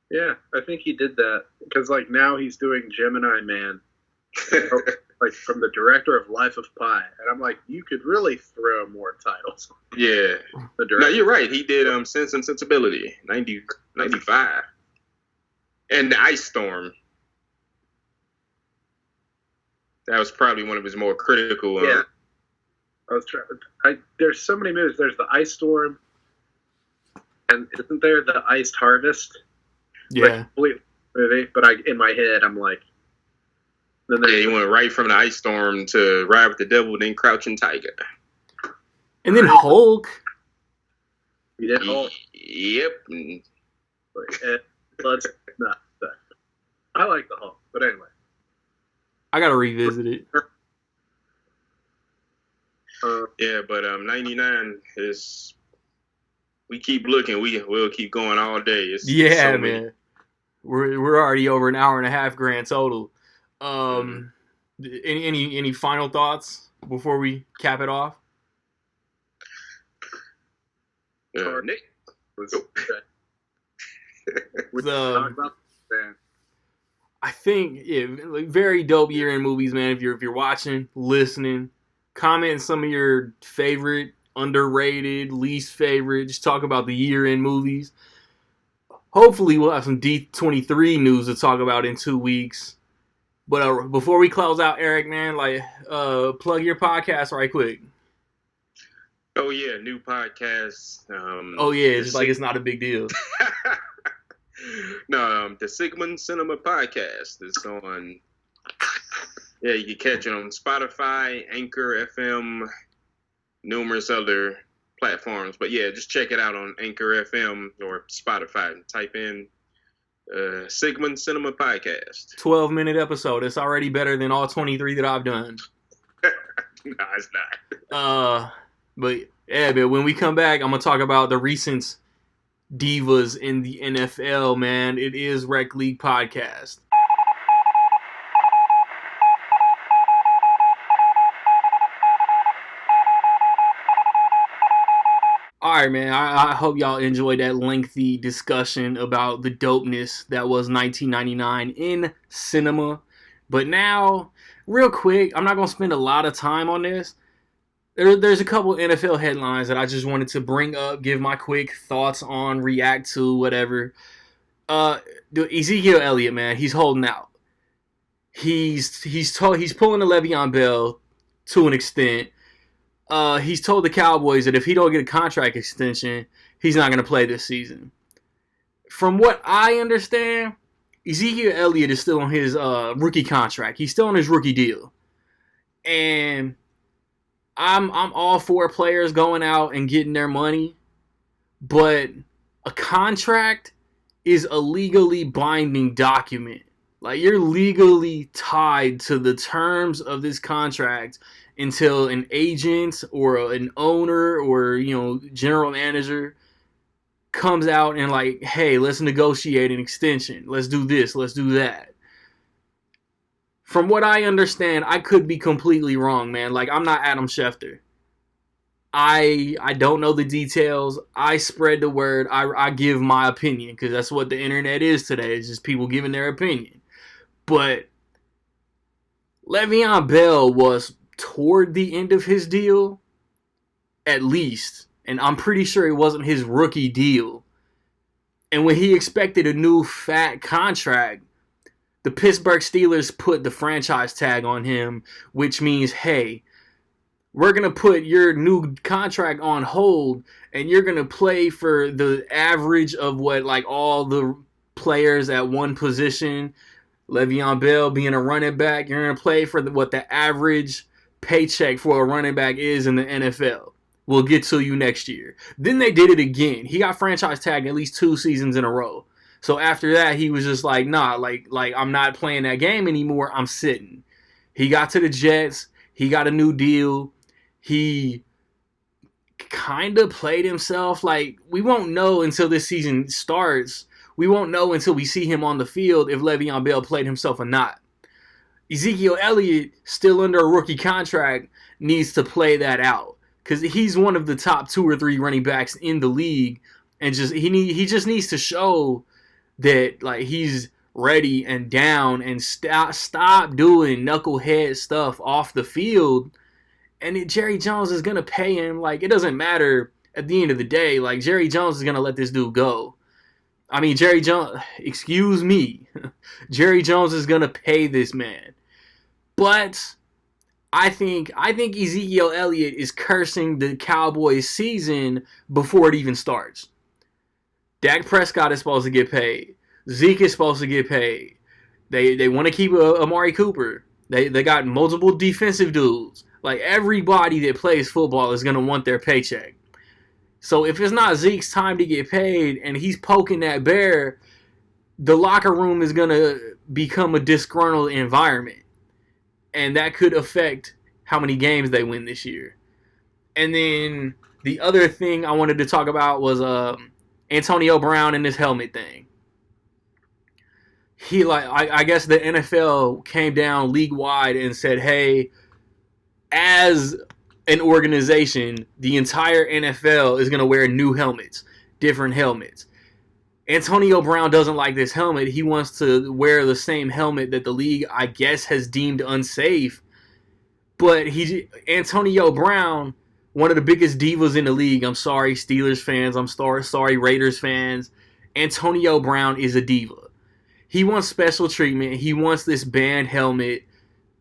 Yeah, I think he did that because like now he's doing Gemini Man, like from the director of Life of Pi, and I'm like, you could really throw more titles. Yeah. No, you're right. He did Sense and Sensibility, 95, and The Ice Storm. That was probably one of his more critical. Yeah. I was trying. There's so many movies. There's The Ice Storm, and isn't there The Iced Harvest? Yeah. Like, movie, but in my head, I'm like. Then he went right from The Ice Storm to Ride with the Devil, then Crouching Tiger. And then Hulk. You did Hulk? Yep. Let's not. I like the Hulk, but anyway. I gotta revisit it. Yeah, but 99 is. We keep looking. We'll keep going all day. It's yeah, so man. many. We're already over an hour and a half grand total. Any final thoughts before we cap it off? Nick. I think like, very dope year in movies, man. If you're watching, listening, comment some of your favorite, underrated, least favorite. Just talk about the year in movies. Hopefully, we'll have some D23 news to talk about in 2 weeks. But before we close out, Eric, man, plug your podcast right quick. Oh yeah, new podcast. Just like it's not a big deal. No, the Sigmund Cinema Podcast is on. Yeah, you can catch it on Spotify, Anchor FM, numerous other platforms. But yeah, just check it out on Anchor FM or Spotify and type in Sigmund Cinema Podcast. 12-minute episode. It's already better than all 23 that I've done. No, it's not. But yeah, man, when we come back, I'm gonna talk about the recent Divas in the NFL, man. It is Rec League Podcast. All right, man. I hope y'all enjoyed that lengthy discussion about the dopeness that was 1999 in cinema. But now, real quick, I'm not going to spend a lot of time on this. There's a couple NFL headlines that I just wanted to bring up, give my quick thoughts on, react to, whatever. Ezekiel Elliott, man, he's holding out. He's pulling a Le'Veon Bell to an extent. He's told the Cowboys that if he don't get a contract extension, he's not going to play this season. From what I understand, Ezekiel Elliott is still on his rookie contract. He's still on his rookie deal. And I'm all for players going out and getting their money, but a contract is a legally binding document. Like, you're legally tied to the terms of this contract until an agent or an owner or, general manager comes out and like, hey, let's negotiate an extension. Let's do this. Let's do that. From what I understand, I could be completely wrong, man. Like, I'm not Adam Schefter. I don't know the details. I spread the word. I give my opinion because that's what the internet is today. It's just people giving their opinion. But Le'Veon Bell was toward the end of his deal, at least. And I'm pretty sure it wasn't his rookie deal. And when he expected a new fat contract, the Pittsburgh Steelers put the franchise tag on him, which means, hey, we're going to put your new contract on hold, and you're going to play for the average of what, like, all the players at one position, Le'Veon Bell being a running back, you're going to play for what the average paycheck for a running back is in the NFL. We'll get to you next year. Then they did it again. He got franchise tagged at least 2 seasons in a row. So after that, he was just like, nah, like I'm not playing that game anymore. I'm sitting. He got to the Jets. He got a new deal. He kind of played himself. Like, we won't know until this season starts. We won't know until we see him on the field if Le'Veon Bell played himself or not. Ezekiel Elliott, still under a rookie contract, needs to play that out. Because he's one of the top 2 or 3 running backs in the league. And he just needs to show that, like, he's ready and down and stop doing knucklehead stuff off the field. And Jerry Jones is going to pay him. Like, it doesn't matter at the end of the day. Like, Jerry Jones is going to let this dude go. I mean, Jerry Jones is going to pay this man. But I think Ezekiel Elliott is cursing the Cowboys season before it even starts. Dak Prescott is supposed to get paid. Zeke is supposed to get paid. They want to keep Amari Cooper. They got multiple defensive dudes. Like, everybody that plays football is going to want their paycheck. So if it's not Zeke's time to get paid and he's poking that bear, the locker room is going to become a disgruntled environment. And that could affect how many games they win this year. And then the other thing I wanted to talk about was Antonio Brown and this helmet thing. I guess the NFL came down league-wide and said, hey, as an organization, the entire NFL is going to wear new helmets, different helmets. Antonio Brown doesn't like this helmet. He wants to wear the same helmet that the league, I guess, has deemed unsafe. But Antonio Brown, one of the biggest divas in the league. I'm sorry, Steelers fans. I'm sorry, Raiders fans. Antonio Brown is a diva. He wants special treatment. He wants this band helmet.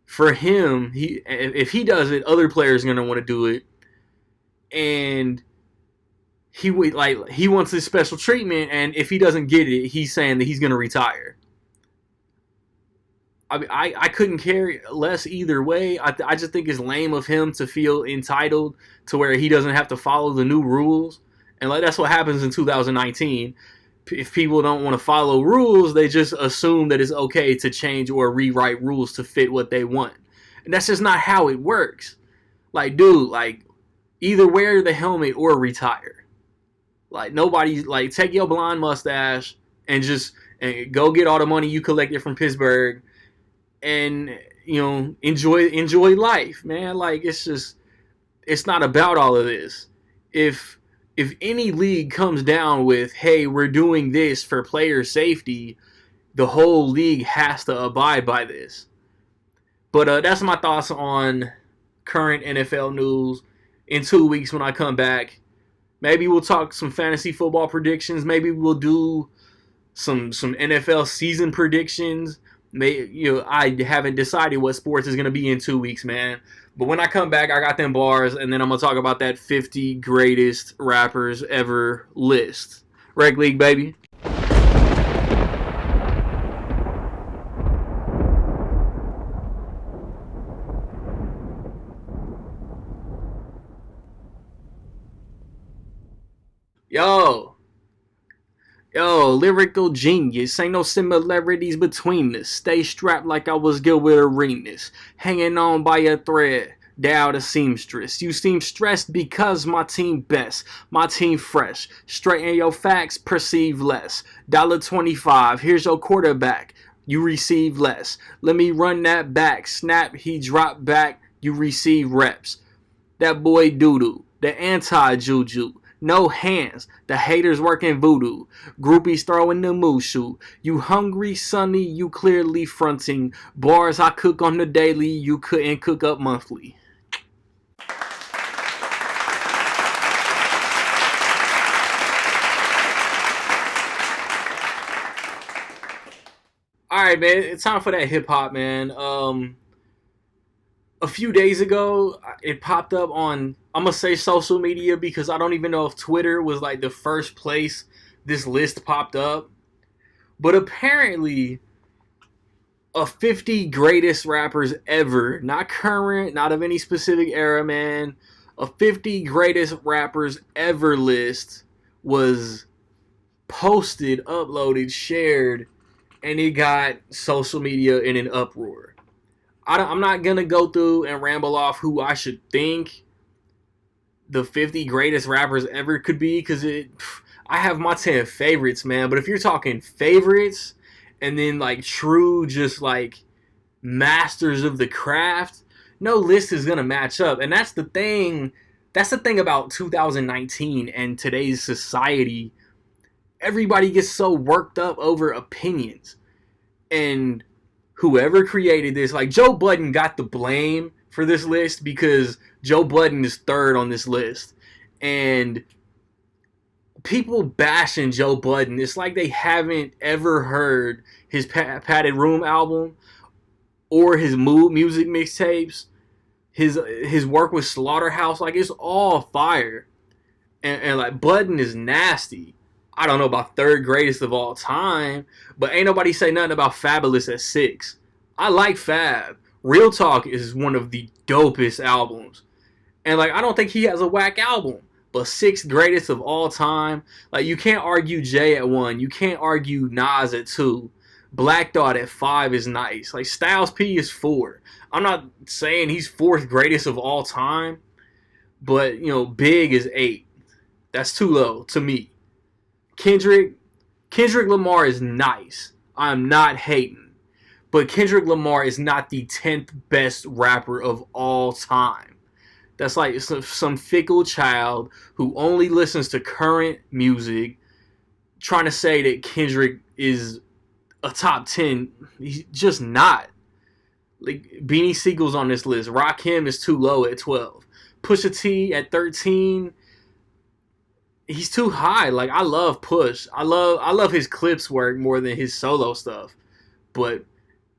For him, if he does it, other players are going to want to do it. And he wants this special treatment, and if he doesn't get it, he's saying that he's going to retire. I couldn't care less either way. I just think it's lame of him to feel entitled to where he doesn't have to follow the new rules. And that's what happens in 2019. If people don't want to follow rules, they just assume that it's okay to change or rewrite rules to fit what they want. And that's just not how it works. Like, dude, either wear the helmet or retire. Take your blonde mustache and go get all the money you collected from Pittsburgh and, enjoy life, man. It's not about all of this. If any league comes down with, hey, we're doing this for player safety, the whole league has to abide by this. But that's my thoughts on current NFL news. In 2 weeks when I come back, maybe we'll talk some fantasy football predictions. Maybe we'll do some NFL season predictions. I haven't decided what sports is going to be in 2 weeks, man. But when I come back, I got them bars, and then I'm going to talk about that 50 greatest rappers ever list. Rec League, baby. Yo, lyrical genius. Ain't no similarities between us. Stay strapped like I was Gilbert Arenas. Hanging on by a thread. Down a seamstress. You seem stressed because my team best. My team fresh. Straighten your facts, perceive less. $1.25. Here's your quarterback. you receive less. Let me run that back. Snap, he dropped back, you receive reps. That boy doo-doo, the anti-juju. No hands, the haters working voodoo. Groupies throwing the mushu. You hungry, sonny, you clearly fronting. Bars I cook on the daily, you couldn't cook up monthly. Alright, man, it's time for that hip-hop, man. A few days ago, it popped up on, I'm going to say social media because I don't even know if Twitter was like the first place this list popped up. But apparently, a 50 greatest rappers ever, not current, not of any specific era, man. A 50 greatest rappers ever list was posted, uploaded, shared, and it got social media in an uproar. I'm not going to go through and ramble off who I should think the 50 greatest rappers ever could be, because I have my 10 favorites, man. But if you're talking favorites and then like true just like masters of the craft, no list is going to match up. And that's the thing. That's the thing about 2019 and today's society. Everybody gets so worked up over opinions. And whoever created this, like Joe Budden got the blame for this list because Joe Budden is third on this list. And people bashing Joe Budden, it's like they haven't ever heard his Padded Room album or his Mood music mixtapes, his work with Slaughterhouse. Like, it's all fire. And like, Budden is nasty. I don't know about third greatest of all time, but ain't nobody say nothing about Fabulous at 6. I like Fab. Real Talk is one of the dopest albums. And like, I don't think he has a whack album, but 6th greatest of all time. Like, you can't argue Jay at 1. You can't argue Nas at 2. Black Thought at 5 is nice. Like, Styles P is 4. I'm not saying he's 4th greatest of all time, but, you know, Big is 8. That's too low to me. Kendrick Lamar is nice. I'm not hating. But Kendrick Lamar is not the 10th best rapper of all time. That's like some fickle child who only listens to current music trying to say that Kendrick is a top 10. He's just not. Like, Beanie Siegel's on this list. Rakim is too low at 12. Pusha T at 13. He's too high. Like, I love Push. I love his clips work more than his solo stuff. But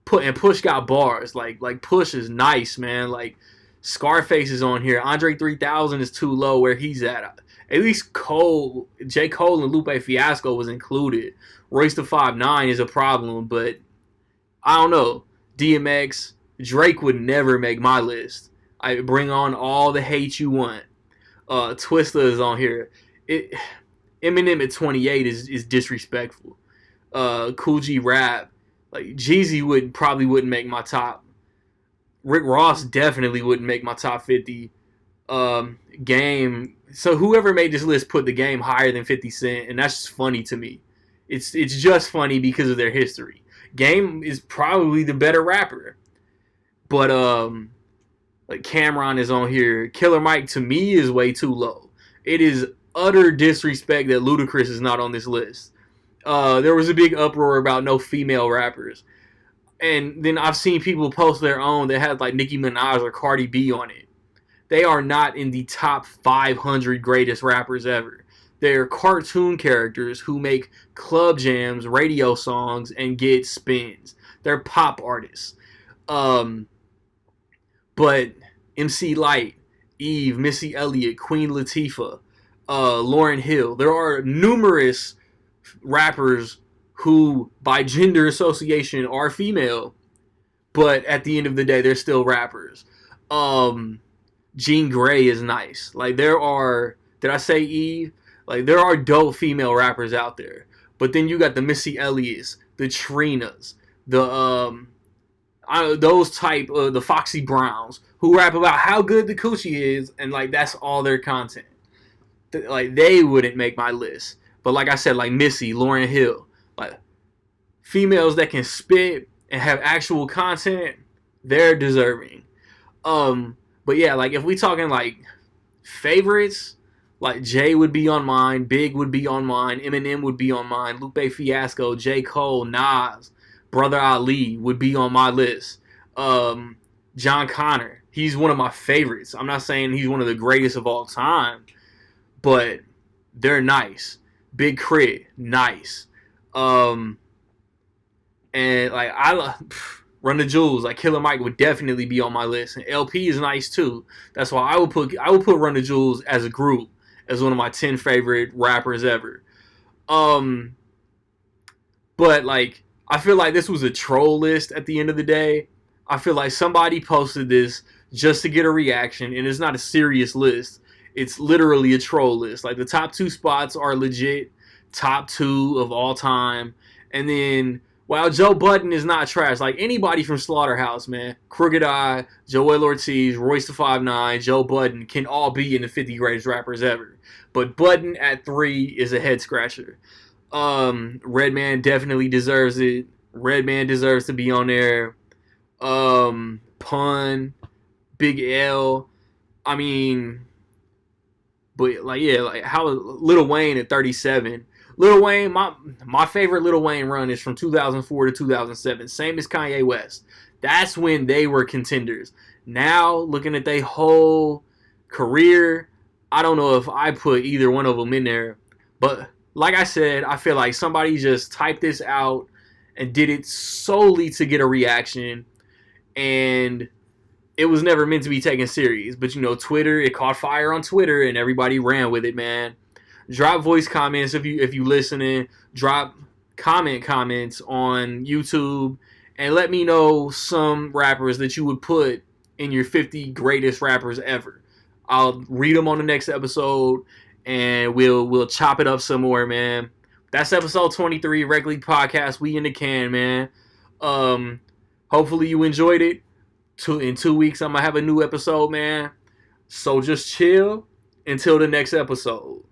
Push got bars. Like Push is nice, man. Like, Scarface is on here. Andre 3000 is too low where he's at. At least J. Cole and Lupe Fiasco was included. Royce da 5'9" is a problem, but I don't know. DMX, Drake would never make my list. I bring on all the hate you want. Twista is on here. Eminem at 28 is disrespectful. Cool G Rap, like Jeezy probably wouldn't make my top. Rick Ross definitely wouldn't make my top 50. Game. So whoever made this list put the Game higher than 50 Cent, and that's just funny to me. It's just funny because of their history. Game is probably the better rapper, but like Cameron is on here. Killer Mike to me is way too low. It is utter disrespect that Ludacris is not on this list. There was a big uproar about no female rappers. And then I've seen people post their own that had like Nicki Minaj or Cardi B on it. They are not in the top 500 greatest rappers ever. They're cartoon characters who make club jams, radio songs, and get spins. They're pop artists. But MC Lyte, Eve, Missy Elliott, Queen Latifah, Lauryn Hill. There are numerous rappers who, by gender association, are female, but at the end of the day, they're still rappers. Jean Grey is nice. Like, there are, did I say Eve? Like, there are dope female rappers out there. But then you got the Missy Elliott's, the Trinas, the the Foxy Browns, who rap about how good the coochie is, and like that's all their content. Like, they wouldn't make my list. But like I said, like Missy, Lauryn Hill, like females that can spit and have actual content, they're deserving. But yeah, like if we talking like favorites, like Jay would be on mine, Big would be on mine, Eminem would be on mine, Lupe Fiasco, J. Cole, Nas, Brother Ali would be on my list. John Connor, he's one of my favorites. I'm not saying he's one of the greatest of all time, but they're nice. Big Crit, nice. And like Run the Jewels, like Killer Mike would definitely be on my list, and LP is nice too. That's why I would put Run the Jewels as a group as one of my 10 favorite rappers ever. But like I feel like this was a troll list at the end of the day. I feel like somebody posted this just to get a reaction, and it's not a serious list. It's literally a troll list. Like the top 2 spots are legit top 2 of all time, and then while Joe Budden is not trash, like anybody from Slaughterhouse, man, Crooked Eye, Joel Ortiz, Royce the 5'9", Joe Budden can all be in the 50 greatest rappers ever. But Budden at 3 is a head scratcher. Redman definitely deserves it. Redman deserves to be on there. Pun, Big L. I mean, but like yeah, like how Lil Wayne at 37. Lil Wayne, my favorite Lil Wayne run is from 2004 to 2007. Same as Kanye West. That's when they were contenders. Now, looking at their whole career, I don't know if I put either one of them in there. But like I said, I feel like somebody just typed this out and did it solely to get a reaction. And it was never meant to be taken serious. But, you know, Twitter, it caught fire on Twitter and everybody ran with it, man. Drop voice comments if you listening. Drop comments on YouTube and let me know some rappers that you would put in your 50 greatest rappers ever. I'll read them on the next episode and we'll chop it up some more, man. That's episode 23, Rec League Podcast. We in the can, man. Hopefully you enjoyed it. In 2 weeks I'm gonna have a new episode, man. So just chill until the next episode.